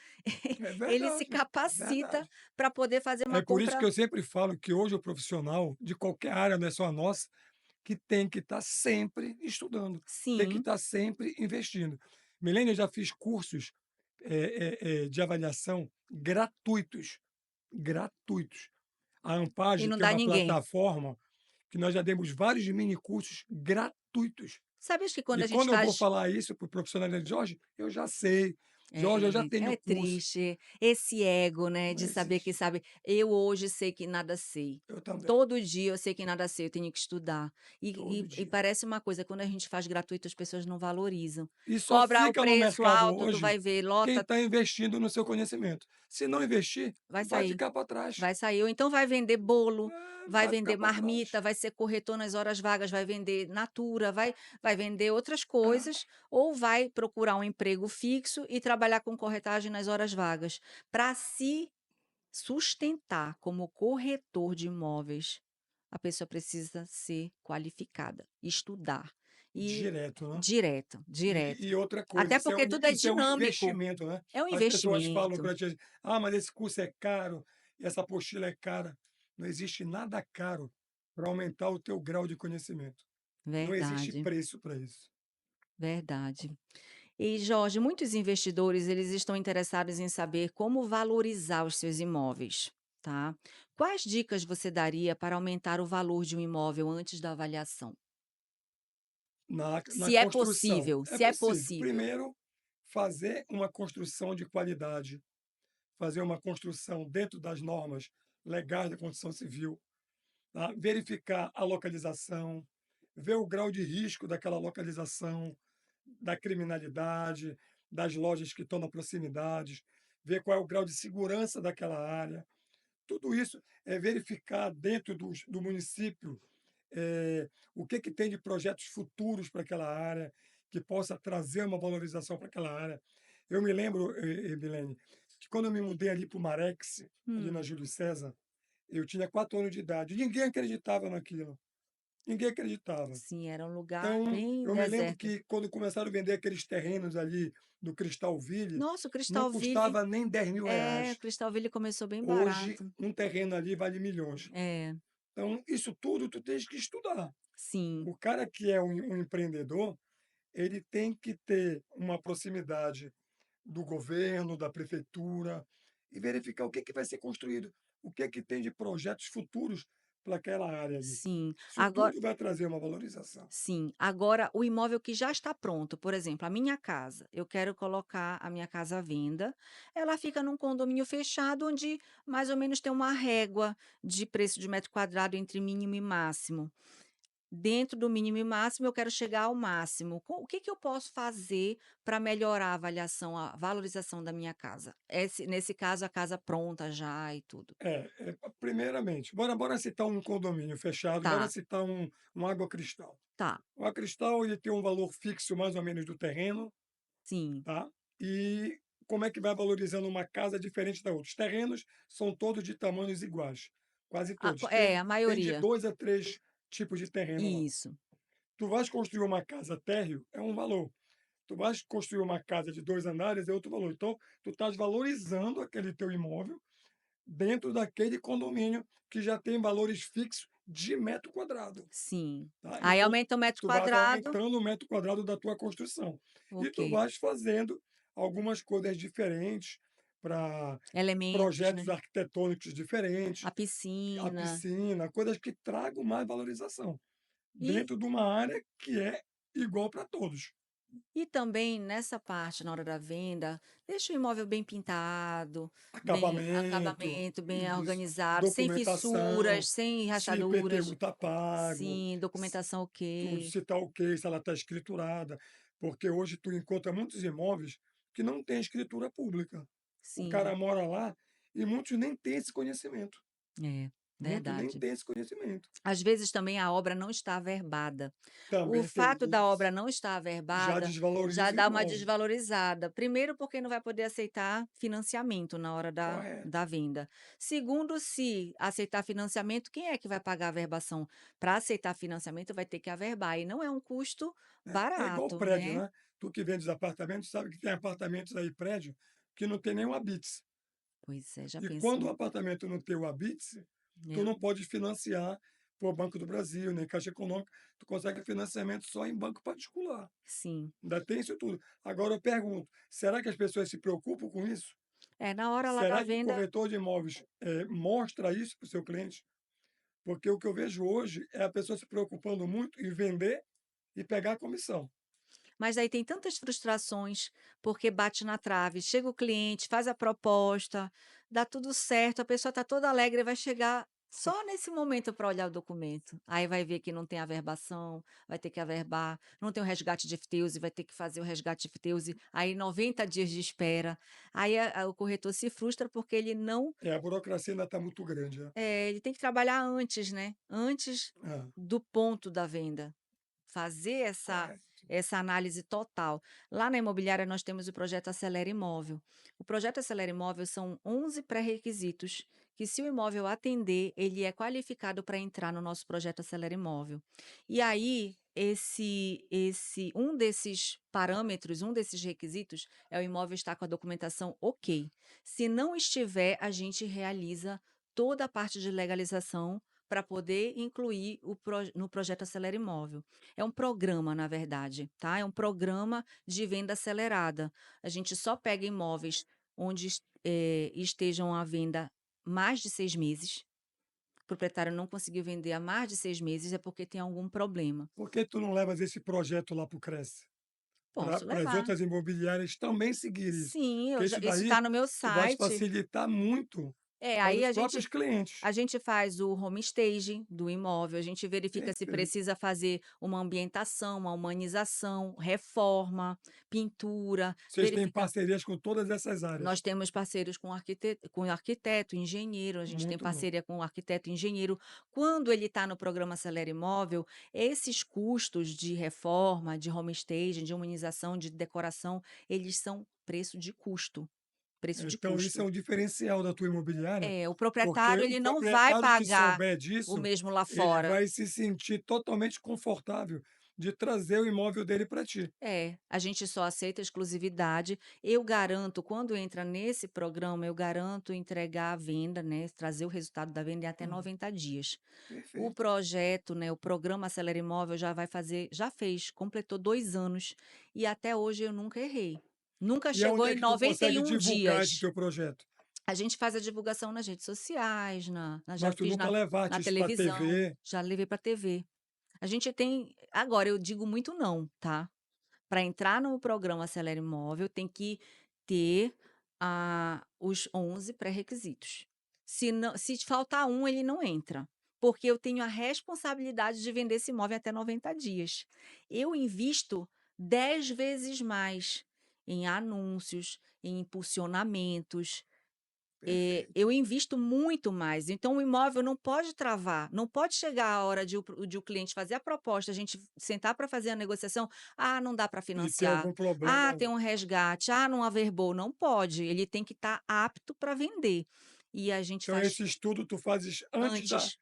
é ele se verdade, é capacita verdade. para poder fazer uma É por isso que compra. eu sempre falo que hoje o profissional de qualquer área, não é só a nossa, que tem que estar sempre estudando, tem que Sim, estar sempre investindo. Milene, eu já fiz cursos de avaliação gratuitos, gratuitos. A e Ampage não tem dá uma ninguém. plataforma que nós já demos vários mini cursos gratuitos. Sabes que quando E a gente quando eu vou faz. falar isso para o profissional, ele diz, Jorge, eu já sei, Jorge, eu já É, tenho é curso. triste esse ego, né, Não de saber que existe. sabe. Eu hoje sei que nada sei. Eu também, Todo dia eu sei que nada sei, eu tenho que estudar. todo E dia. parece uma coisa, quando a gente faz gratuito, as pessoas não valorizam. E só Cobra o fica no preço mercado alto, tu hoje vai ver, quem lota, está investindo no seu conhecimento. Se não investir, vai vai sair. ficar para trás. Vai sair, ou então vai vender bolo, vai Vai ficar vender para trás. marmita, vai ser corretor nas horas vagas, vai vender natura, vai vender outras Ah, coisas, ou vai procurar um emprego fixo e trabalhar com corretagem nas horas vagas. Para se sustentar como corretor de imóveis, a pessoa precisa ser qualificada, estudar e direto, né? direto, direto. E outra coisa, Até porque tudo é isso é um dinâmico, investimento, né? é um As pessoas falam investimento. para ti, ah, mas esse curso é caro, e essa apostila é cara. Não existe nada caro para aumentar o teu grau de conhecimento. Não existe Verdade, preço para isso. verdade. E Jorge, muitos investidores eles estão interessados em saber como valorizar os seus imóveis, tá? Quais dicas você daria para aumentar o valor de um imóvel antes da avaliação? Na Se é construção, possível, é se é possível. possível. Primeiro, fazer uma construção de qualidade, fazer uma construção dentro das normas legais da construção civil, tá? Verificar a localização, ver o grau de risco daquela localização, da criminalidade, das lojas que estão na proximidade, ver qual é o grau de segurança daquela área. Tudo isso é verificar dentro do município o que tem de projetos futuros para aquela área, que possa trazer uma valorização para aquela área. Eu me lembro, Milene, que quando eu me mudei ali para o Marex, ali na Hum, Júlio César, eu tinha 4 anos de idade. Ninguém acreditava naquilo. Ninguém acreditava. sim, era um lugar Então, bem eu me lembro deserto. que quando começaram a vender aqueles terrenos ali no Cristalville, Nossa, o não Cristalville, custava nem 10.000 o reais. Cristalville começou bem Hoje, barato. um terreno ali vale milhões. É, Então, isso tudo tu tens que estudar. sim, O cara que é um empreendedor, ele tem que ter uma proximidade do governo, da prefeitura, e verificar o que vai ser construído, o que tem de projetos futuros para aquela área ali. sim. Isso Agora tudo vai trazer uma valorização. Sim, agora o imóvel que já está pronto, por exemplo, a minha casa, eu quero colocar a minha casa à venda, ela fica num condomínio fechado onde mais ou menos tem uma régua de preço de metro quadrado entre mínimo e máximo. Dentro do mínimo e máximo, eu quero chegar ao máximo. O que que eu posso fazer para melhorar a avaliação, a valorização da minha casa? Nesse caso, a casa pronta já e tudo. Primeiramente, bora citar um condomínio fechado, bora Tá, citar um Água Cristal. tá, O Água Cristal, ele tem um valor fixo mais ou menos do terreno, sim. tá? E como é que vai valorizando uma casa diferente da outra? Os terrenos são todos de tamanhos iguais, quase todos. É, Tem a tem de maioria. 2 a 3 tipos de terreno lá. Isso, Tu vais construir uma casa térreo, é um valor. Tu vais construir uma casa de 2 andares, é outro valor. Então, tu estás valorizando aquele teu imóvel dentro daquele condomínio que já tem valores fixos de metro quadrado, Sim. tá. Aí Então, aumenta o metro tu vais quadrado, aumentando o metro quadrado da tua construção. E ok. tu vais fazendo algumas coisas diferentes para Elementos, projetos né. arquitetônicos diferentes, A a piscina. piscina, coisas que tragam mais valorização, E dentro de uma área que é igual para todos. e também nessa parte, na hora da venda, deixa o imóvel bem pintado, bem Acabamento, acabamento, bem isso, organizado, sem documentação, fissuras, sem se IPTU rachaduras. está pago, Sim, se documentação tudo, ok. se está ok, se ela está escriturada, porque hoje tu encontra muitos imóveis que não têm escritura pública. O Sim, cara mora lá e muitos nem têm esse conhecimento, é, muitos nem verdade. têm esse conhecimento. Às vezes também a obra não está averbada. O Também tem fato da obra isso, não estar já averbada já desvaloriza o dá uma imóvel, desvalorizada. Primeiro, porque não vai poder aceitar financiamento na hora da correto. venda. Segundo, se aceitar financiamento, quem é que vai pagar a averbação? Para aceitar financiamento, vai ter que averbar, e não é um custo É igual barato, prédio, né? né? Tu que vende apartamentos, sabe que tem apartamentos aí, prédio, que não tem nenhum habite. Pois é, já E quando o pensou? apartamento não tem o habite, tu É, não pode financiar por Banco do Brasil, nem Caixa Econômica, tu consegue financiamento só em banco particular. sim. Ainda tem isso tudo. Agora eu pergunto, será que as pessoas se preocupam com isso? É, na hora lá da Será que o venda. corretor de imóveis, mostra isso para o seu cliente? Porque o que eu vejo hoje é a pessoa se preocupando muito em vender e pegar a comissão. Mas aí tem tantas frustrações, porque bate na trave, chega o cliente, faz a proposta, dá tudo certo, a pessoa está toda alegre, vai chegar só nesse momento para olhar o documento. Aí vai ver que não tem averbação, vai ter que averbar, não tem o resgate de FTEUSE, vai ter que fazer o resgate de FTEUSE, aí 90 dias de espera. Aí o corretor se frustra porque ele não, A burocracia ainda está muito grande, né? ele tem que trabalhar antes, né? Antes Ah, do ponto da venda. Fazer correto. essa análise total. Lá na imobiliária nós temos o projeto Acelera Imóvel. O projeto Acelera Imóvel são 11 pré-requisitos que, se o imóvel atender, ele é qualificado para entrar no nosso projeto Acelera Imóvel. E aí esse um desses parâmetros, um desses requisitos é o imóvel estar com a documentação ok. Se não estiver, a gente realiza toda a parte de legalização para poder incluir no projeto Acelera Imóvel. É um programa, na verdade, tá? É um programa de venda acelerada. A gente só pega imóveis onde estejam à venda mais de 6 meses. O proprietário não conseguiu vender há mais de 6 meses, é porque tem algum problema. Por que tu não levas esse projeto lá para o Cresce? Posso Para as levar. outras imobiliárias também seguir isso. Sim, Porque isso isso daí está no meu tu vais site. facilitar muito É, para aí os a próprios gente clientes. A gente faz o home staging do imóvel, a gente verifica se Perfeito. precisa fazer uma ambientação, uma humanização, reforma, pintura, Vocês têm verifica. parcerias com todas essas áreas. Nós temos parceiros com arquiteto, engenheiro, a gente tem Muito bom. parceria com o arquiteto, engenheiro. Quando ele está no programa Acelera Imóvel, esses custos de reforma, de home staging, de humanização, de decoração, eles são preço de custo, preço de Então isso é custo. um diferencial da tua imobiliária, É, o porque proprietário o ele não vai proprietário que pagar souber o disso, mesmo lá ele fora. vai se sentir totalmente confortável de trazer o imóvel dele para ti. É, a gente só aceita exclusividade. Eu garanto, quando entra nesse programa, eu garanto entregar a venda, né, trazer o resultado da venda em até Hum, 90 dias. O perfeito. projeto, né, o programa Acelera Imóvel já fez, completou 2 anos, e até hoje eu nunca errei. Nunca E chegou aonde é em que tu noventa e consegue um divulgar esse dias. teu projeto? A gente faz a divulgação nas redes sociais, já Mas tu fiz nunca na levaste isso para televisão, TV? já levei para TV. A gente tem agora eu digo muito não, tá? Para entrar no programa Acelera Imóvel, tem que ter, os 11 pré-requisitos. Se faltar um, ele não entra, porque eu tenho a responsabilidade de vender esse imóvel até 90 dias. Eu invisto 10 vezes mais em anúncios, em impulsionamentos, Perfeito. eu invisto muito mais, então o imóvel não pode travar, não pode chegar a hora de o cliente fazer a proposta, a gente sentar para fazer a negociação, "Ah, não dá para E ter financiar. algum problema. Ah, tem um resgate. Ah, não averbou", não pode, ele tem que estar apto para vender. E a gente Então faz esse estudo tu fazes antes da antes,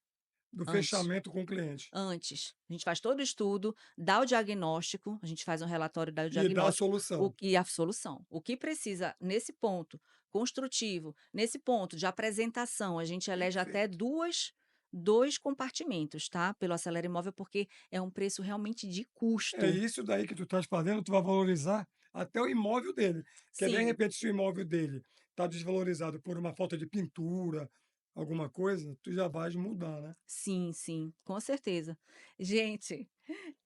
do antes, fechamento com o cliente antes. A gente faz todo o estudo, dá o diagnóstico, a gente faz um relatório, dá o e dá a diagnóstico, solução. e a solução. O que precisa nesse ponto construtivo, nesse ponto de apresentação, a gente elege até Perfeito. 2 compartimentos, tá, pelo Acelera Imóvel, porque é um preço realmente de É custo. isso daí que tu estás fazendo, tu vai valorizar até o imóvel dele, porque de Sim. repente se o imóvel dele está desvalorizado por uma falta de pintura, alguma coisa, tu já vais mudar, né. Sim, sim, com certeza. Gente,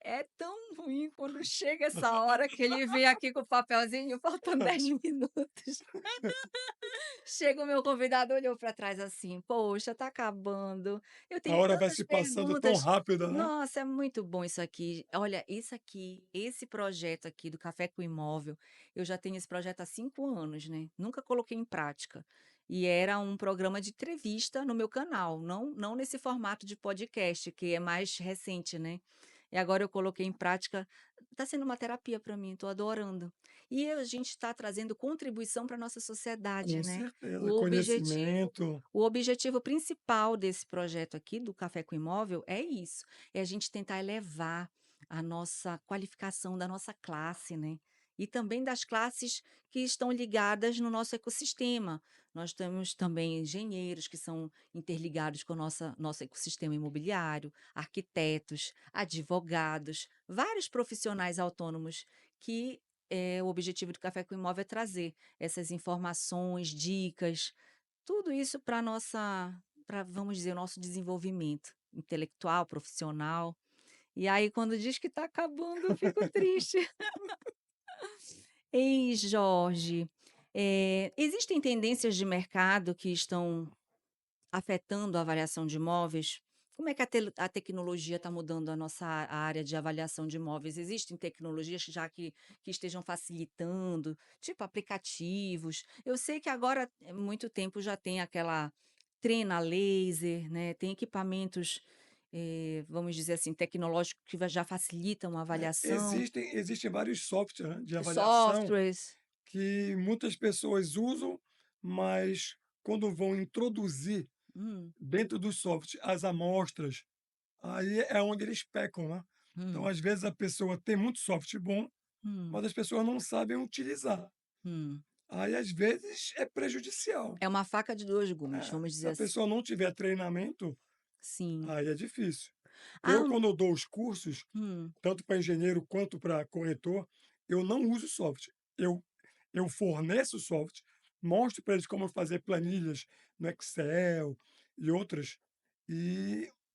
é tão ruim quando chega essa hora que ele vem aqui com o papelzinho, faltando 10 minutos. Chega o meu convidado, olhou para trás assim: "Poxa, tá acabando, eu A tenho hora vai tantas se passando tão perguntas". rápida, né. Nossa, é muito bom isso aqui. Olha, isso aqui, esse projeto aqui do Café com Imóvel, eu já tenho esse projeto há 5 anos, né, nunca coloquei em prática. E era um programa de entrevista no meu canal, não nesse formato de podcast, que é mais recente, né. E agora eu coloquei em prática, está sendo uma terapia para mim, estou adorando. E a gente está trazendo contribuição para a nossa sociedade, Com né. certeza, O objetivo conhecimento. o objetivo principal desse projeto aqui do Café com Imóvel é isso, é a gente tentar elevar a nossa qualificação da nossa classe, né. E também das classes que estão ligadas no nosso ecossistema. Nós temos também engenheiros que são interligados com o nosso ecossistema imobiliário, arquitetos, advogados, vários profissionais autônomos que, o objetivo do Café com Imóvel é trazer essas informações, dicas, tudo isso para nossa para, vamos dizer, o nosso desenvolvimento intelectual, profissional. E aí quando diz que está acabando eu fico triste. Ei, Jorge, existem tendências de mercado que estão afetando a avaliação de imóveis? Como é que a tecnologia está mudando a nossa área de avaliação de imóveis? Existem tecnologias já que estejam facilitando, tipo aplicativos? Eu sei que agora, muito tempo já tem aquela trena laser, né, tem equipamentos, vamos dizer assim, tecnológicos que já facilitam a avaliação, Existem vários softwares, né, de avaliação softwares. que muitas pessoas usam, mas quando vão introduzir Hum, dentro do software as amostras, aí é onde eles pecam, né. Então, hum, às vezes, a pessoa tem muito software bom, hum, mas as pessoas não sabem utilizar. hum. Aí, às vezes, é prejudicial. É uma faca de 2 gumes, vamos Se dizer a assim. pessoa não tiver treinamento, Sim. aí é difícil. Ah, Eu, quando eu dou os cursos, hum. tanto para engenheiro quanto para corretor, eu não uso software. Eu forneço software, mostro para eles como fazer planilhas no Excel e outras,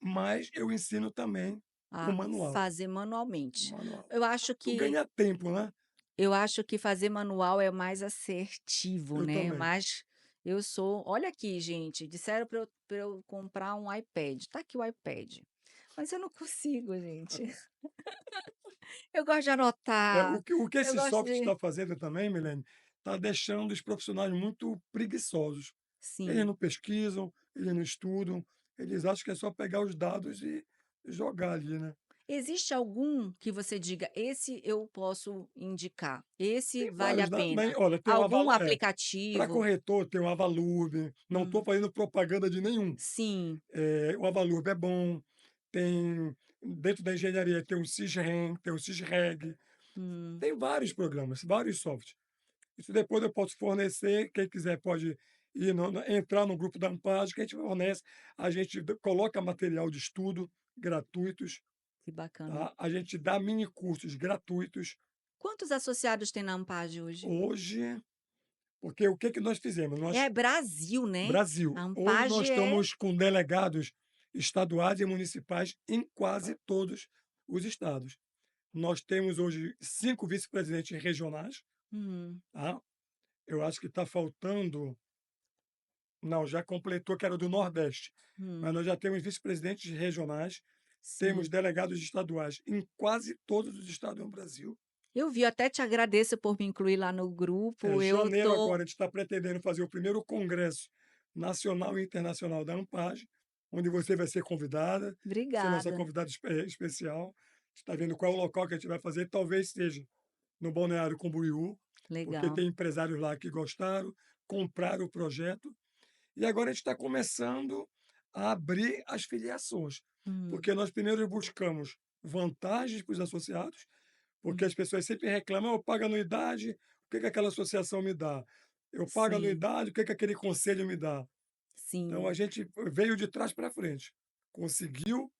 mas eu ensino também com A manual. fazer manualmente. Manual. Eu acho Tu que ganha tempo, né? eu acho que fazer manual é mais assertivo, Eu né, também. mas eu sou, olha aqui gente, disseram para eu comprar um iPad, tá aqui o iPad, mas eu não consigo gente. Eu gosto de anotar, O que eu esse gosto software de está fazendo também, Milene, está deixando os profissionais muito preguiçosos. Eles sim. não pesquisam, eles não estudam, eles acham que é só pegar os dados e jogar ali, né? Existe algum que você diga: "Esse eu posso indicar, esse Tem vale a vários, pena"? olha, tem o Algum para aplicativo? corretor tem o Avalurb, não estou Hum, fazendo propaganda de nenhum. sim, O Avalurb é bom, tem dentro da engenharia tem o Sysrem, tem o Sysreg, hum. tem vários programas, vários softwares. Isso depois eu posso fornecer, quem quiser pode ir entrar no grupo da Ampage que a gente fornece, a gente coloca material de estudo gratuitos, Que bacana. tá? A gente dá mini cursos gratuitos. Quantos associados tem na Ampage hoje? Hoje, porque o que que nós fizemos? É Brasil, né? A Brasil, hoje nós Ampage é estamos com delegados estaduais e municipais em quase todos os estados. Nós temos hoje 5 vice-presidentes regionais, hum, tá? Eu acho que está faltando. Não, já completou que era do Nordeste, mas hum, nós já temos vice-presidentes regionais, temos sim. delegados estaduais em quase todos os estados no Brasil. Eu vi, eu até te agradeço por me incluir lá no grupo, eu Janeiro tô agora a gente está pretendendo fazer o primeiro congresso nacional e internacional da Ampage, onde você vai ser convidada, você é nossa obrigada. convidada especial. Está vendo qual é o local que a gente vai fazer, talvez seja no Balneário Camboriú, porque Legal. tem empresários lá que gostaram, compraram o projeto. E agora a gente está começando a abrir as filiações, Hum, porque nós primeiro buscamos vantagens para os associados, porque hum, as pessoas sempre reclamam: "Eu pago anuidade, o que que aquela associação me dá? Eu pago sim, anuidade, o que que aquele conselho me dá?". Então sim. a gente veio de trás para frente. conseguiu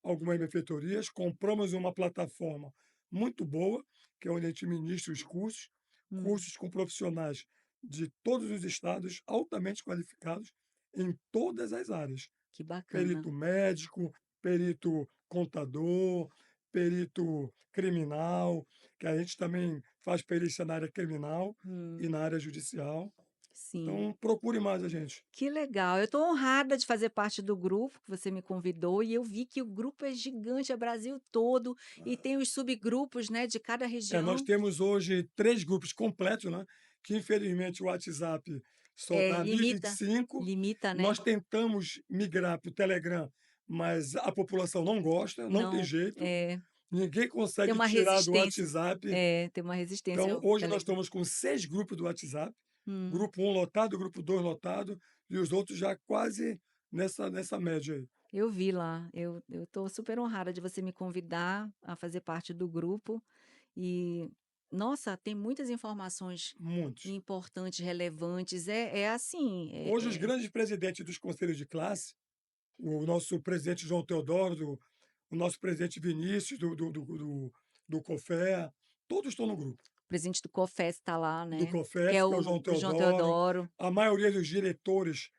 algumas benfeitorias, compramos uma plataforma muito boa, que é onde a gente ministra os cursos, Hum, cursos com profissionais de todos os estados, altamente qualificados em todas as áreas. que bacana. Perito médico, perito contador, perito criminal, que a gente também faz perícia na área criminal e Hum, na área judicial. sim. Então procure mais a gente. Que legal. Eu estou honrada de fazer parte do grupo que você me convidou e eu vi que o grupo é gigante, é Brasil todo e tem os subgrupos, né, de cada Nós região. temos hoje 3 grupos completos, né, que infelizmente o WhatsApp só É, dá 1025. limita, né? Nós tentamos migrar para o Telegram, mas a população não gosta, não tem Não, jeito, é, ninguém tem consegue uma tirar do resistência. WhatsApp. É, tem uma resistência Então ao hoje nós Telegram. estamos com 6 grupos do WhatsApp, Hum. grupo um lotado, grupo 2 lotado, e os outros já quase nessa média aí, Eu vi lá, eu estou super honrada de você me convidar a fazer parte do grupo e, nossa, tem muitas informações muitos. importantes, relevantes, é assim, Hoje os grandes presidentes dos conselhos de classe, o nosso presidente João Teodoro, o nosso presidente Vinícius do COFEA, todos estão no grupo. o presidente do COFES está lá, Do né, que é COFES, que é o João o João Teodoro, Teodoro, a maioria dos diretores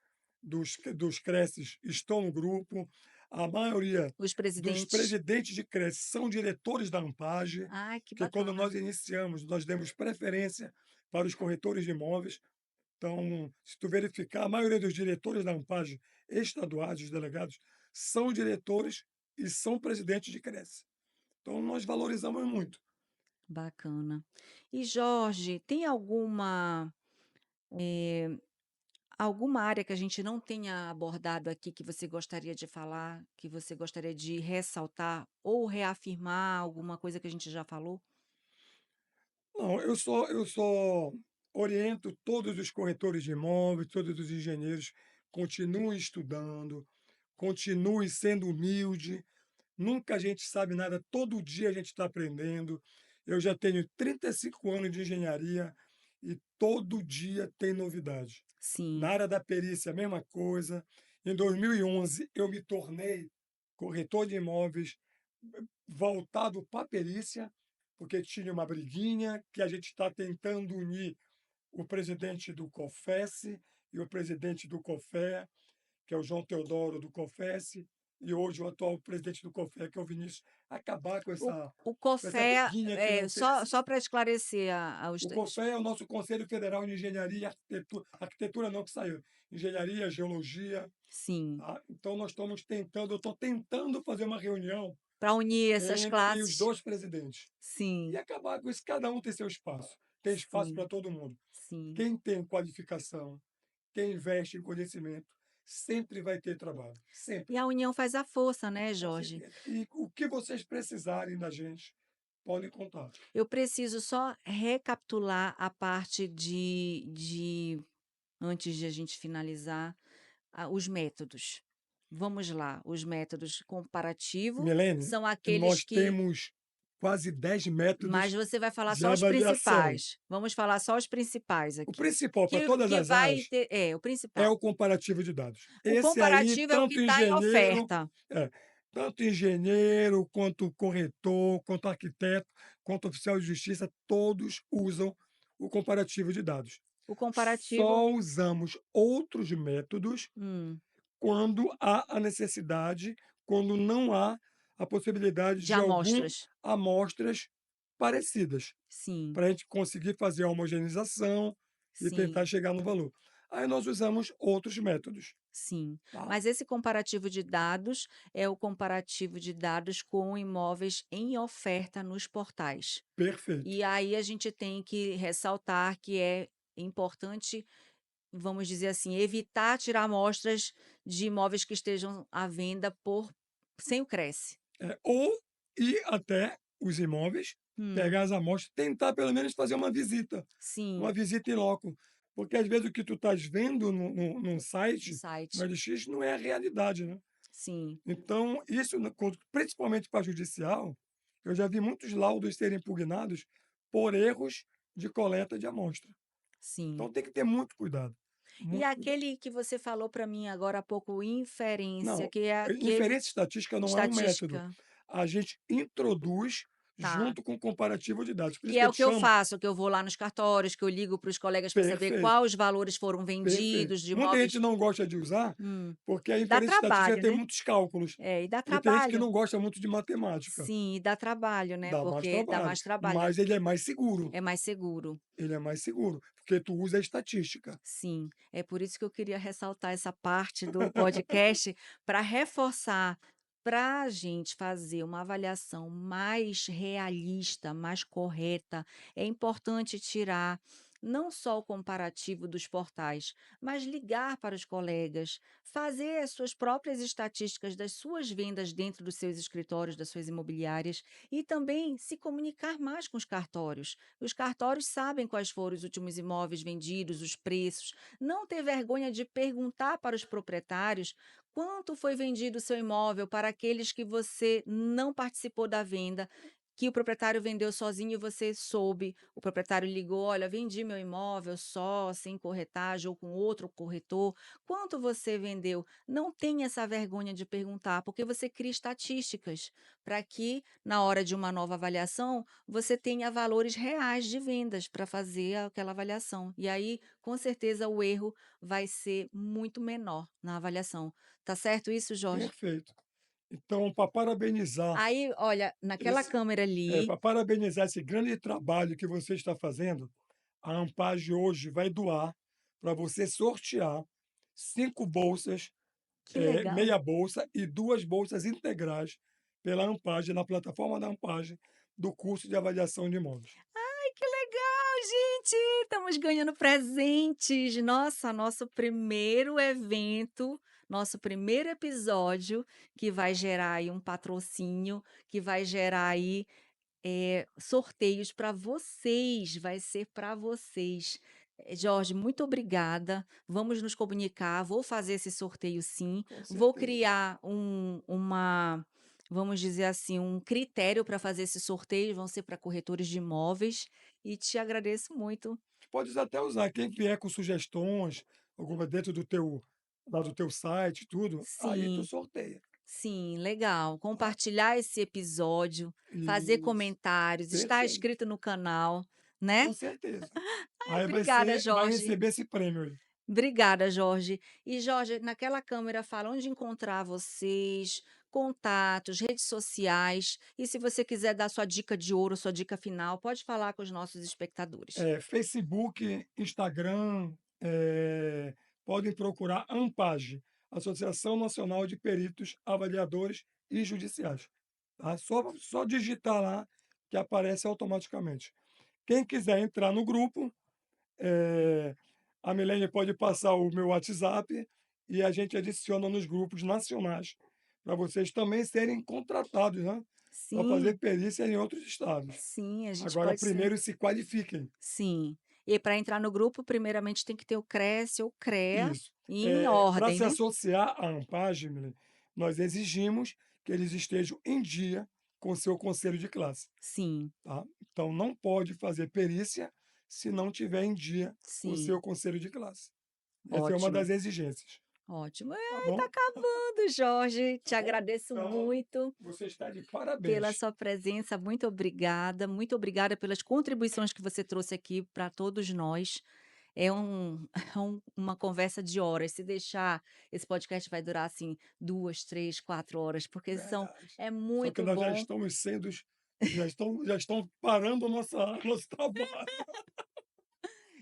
dos creches estão no grupo, a maioria os dos presidentes. presidentes de creche são diretores da Ampage, Ai, que que quando bacana, nós iniciamos, nós demos preferência para os corretores de imóveis. Então, se tu verificar, a maioria dos diretores da Ampage estaduais, os delegados, são diretores e são presidentes de creche. Então, nós valorizamos muito. bacana. E Jorge, tem alguma área que a gente não tenha abordado aqui que você gostaria de falar, que você gostaria de ressaltar ou reafirmar alguma coisa que a gente já falou? Não, eu só oriento todos os corretores de imóveis, todos os engenheiros, continuem estudando, continue sendo humilde, nunca a gente sabe nada, todo dia a gente está aprendendo. Eu já tenho 35 anos de engenharia e todo dia tem novidade. Na Sim, área da perícia, a mesma coisa. Em 2011, eu me tornei corretor de imóveis voltado para a perícia, porque tinha uma briguinha que a gente está tentando unir o presidente do COFES e o presidente do COFEA, que é o João Teodoro do COFES, e hoje o atual presidente do COFEA, que é o Vinícius, acabar com o essa, o com essa COFEA, briguinha que não tem. só para esclarecer a os O COFEA é o nosso Conselho Federal de Engenharia e Arquitetura, arquitetura não que saiu, engenharia, geologia, sim, tá? Então nós estamos tentando, eu estou tentando fazer uma reunião para unir essas entre os classes. dois presidentes e Sim, acabar com isso, cada um tem seu espaço, tem espaço sim, para todo mundo. sim. Quem tem qualificação, quem investe em conhecimento, sempre vai ter trabalho, E sempre, a união faz a força, né, com Jorge? certeza. E o que vocês precisarem da gente, podem contar. Eu preciso só recapitular a parte de antes de a gente finalizar, os métodos. Vamos lá, os métodos comparativo Milene, são aqueles nós que temos quase 10 mas métodos você vai falar de só os avaliação. principais. Vamos falar só os principais O aqui. principal para todas Que as vai áreas ter o é principal. o comparativo de dados. O Esse aí, comparativo é o que está em oferta. é, tanto engenheiro, quanto corretor, quanto arquiteto, quanto oficial de justiça, todos usam o comparativo de dados. O comparativo Só usamos outros métodos hum, quando há a necessidade, quando não há a possibilidade de de algum amostras. amostras parecidas, Sim, para a gente conseguir fazer a homogeneização e sim. tentar chegar no valor. Aí nós usamos outros métodos, Sim, tá? mas esse comparativo de dados é o comparativo de dados com imóveis em oferta nos portais. Perfeito. E aí a gente tem que ressaltar que é importante, vamos dizer assim, evitar tirar amostras de imóveis que estejam à venda por sem o Cresce. Ou ir até os imóveis, Hum, pegar as amostras, tentar pelo menos fazer uma sim, visita em loco, porque às vezes o que tu estás vendo num no site, no site. LX, não é a realidade, né? Sim, Então, isso, principalmente para judicial, eu já vi muitos laudos serem impugnados por erros de coleta de amostra. sim. Então, tem que ter muito cuidado. E Mu aquele que você falou para mim agora há pouco, inferência, Não, que é aquele inferência estatística não é um método. estatística, A gente introduz tá. junto com o comparativo de dados. Por isso Que que é eu o te que eu chamo faço, que eu vou lá nos cartórios, que eu ligo para os colegas para saber perfeito, quais valores foram perfeito. vendidos de Muita gente imóveis. não gosta de usar, Hum. porque a Dá inferência estatística trabalho, tem né. muitos cálculos, É, e dá e tem gente que trabalho. não gosta muito de matemática. Sim, e dá trabalho, né, Dá mais porque dá trabalho, mais trabalho, mas ele é mais seguro. é mais seguro. Ele é mais seguro, porque tu usa a estatística. Sim, é por isso que eu queria ressaltar essa parte do podcast para reforçar, para a gente fazer uma avaliação mais realista, mais correta, é importante tirar não só o comparativo dos portais, mas ligar para os colegas, fazer as suas próprias estatísticas das suas vendas dentro dos seus escritórios, das suas imobiliárias e também se comunicar mais com os cartórios. Os cartórios sabem quais foram os últimos imóveis vendidos, os preços. Não ter vergonha de perguntar para os proprietários quanto foi vendido o seu imóvel para aqueles que você não participou da venda, que o proprietário vendeu sozinho e você soube. O proprietário ligou: olha, vendi meu imóvel só, sem corretagem ou com outro corretor. Quanto você vendeu? Não tenha essa vergonha de perguntar, porque você cria estatísticas para que, na hora de uma nova avaliação, você tenha valores reais de vendas para fazer aquela avaliação. E aí, com certeza, o erro vai ser muito menor na avaliação. Tá certo isso, Jorge? Perfeito. Então, para parabenizar Aí, olha, naquela esse câmera ali, para parabenizar esse grande trabalho que você está fazendo, a Ampage hoje vai doar para você sortear 5 bolsas, que legal. meia bolsa e 2 bolsas integrais pela Ampage, na plataforma da Ampage, do curso de avaliação de imóveis. Ai, que legal, gente! Estamos ganhando presentes. Nossa, nosso primeiro evento, nosso primeiro episódio, que vai gerar aí um patrocínio, que vai gerar aí sorteios para vocês, vai ser para vocês. Jorge, muito obrigada. Vamos nos comunicar. Vou fazer esse sorteio sim. Com Vou certeza. criar vamos dizer assim, um critério para fazer esse sorteio. Vão ser para corretores de imóveis. E te agradeço muito. Podes até usar, quem vier com sugestões, alguma dentro do teu lá do teu site tudo, aí tu Sim. sorteia, Sim, legal. tá. Compartilhar esse episódio, fazer Isso, comentários, estar perfeito, inscrito no canal, né? com certeza. Ai, Aí obrigada, vai Jorge. receber esse prêmio aí. Obrigada, Jorge. E, Jorge, naquela câmera fala onde encontrar vocês, contatos, redes sociais. E se você quiser dar sua dica de ouro, sua dica final, pode falar com os nossos espectadores. Facebook, Instagram, podem procurar ANPAGE, Associação Nacional de Peritos, Avaliadores e Judiciais, tá. Só digitar lá que aparece automaticamente. Quem quiser entrar no grupo, Eh, a Milene pode passar o meu WhatsApp e a gente adiciona nos grupos nacionais, para vocês também serem contratados, né, para fazer Sim, perícia em outros estados. sim, a gente Agora pode ser. primeiro se qualifiquem. Sim. E para entrar no grupo, primeiramente tem que ter o CRES ou CREA Isso. em Para ordem, se né? associar à Ampage, Milene, nós exigimos que eles estejam em dia com o seu conselho de classe, Sim, tá. Então não pode fazer perícia se não tiver em dia o sim. seu conselho de classe. Essa é uma Ótimo, das exigências, ótimo. tá Ai, tá bom? acabando, Jorge. Tá Te bom? agradeço Então, muito. você está de Pela parabéns. sua presença, muito obrigada pelas contribuições que você trouxe aqui para todos nós. É uma conversa de horas. Se deixar, esse podcast vai durar assim 2, 3, 4 horas, porque Verdade. é Só que muito nós já bom. estamos sendo já estão parando nosso trabalho.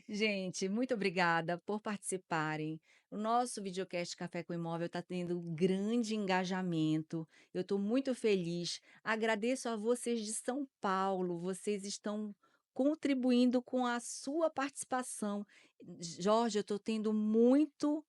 Gente, muito obrigada por participarem. O nosso videocast Café com Imóvel está tendo um grande engajamento. Eu estou muito feliz. Agradeço a vocês de São Paulo. Vocês estão contribuindo com a sua participação. Jorge, eu estou tendo muito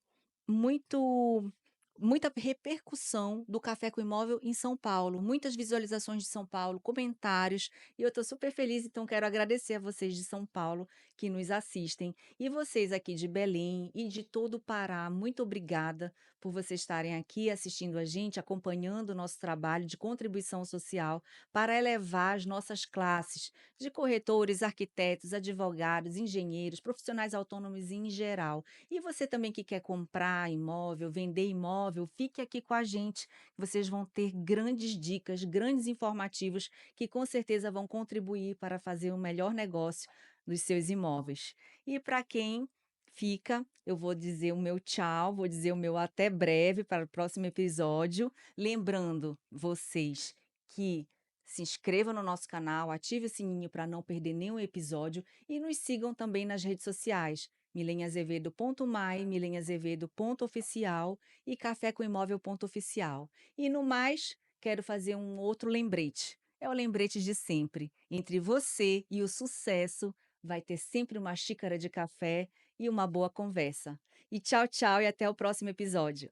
muita repercussão do Café com Imóvel em São Paulo, muitas visualizações de São Paulo, comentários, e eu estou super feliz, então quero agradecer a vocês de São Paulo que nos assistem. E vocês aqui de Belém e de todo o Pará, muito obrigada por vocês estarem aqui assistindo a gente, acompanhando o nosso trabalho de contribuição social para elevar as nossas classes de corretores, arquitetos, advogados, engenheiros, profissionais autônomos em geral. E você também que quer comprar imóvel, vender imóvel, fique aqui com a gente. Vocês vão ter grandes dicas, grandes informativos que com certeza vão contribuir para fazer o melhor negócio dos seus imóveis. E para quem fica, eu vou dizer o meu tchau, vou dizer o meu até breve para o próximo episódio. Lembrando vocês que se inscrevam no nosso canal, ative o sininho para não perder nenhum episódio e nos sigam também nas redes sociais. milenhazevedo.mai, milenhazevedo.oficial e cafécomimóvel.oficial. E no mais, quero fazer um outro lembrete. É o lembrete de sempre. Entre você e o sucesso, vai ter sempre uma xícara de café e uma boa conversa. E tchau, tchau, e até o próximo episódio.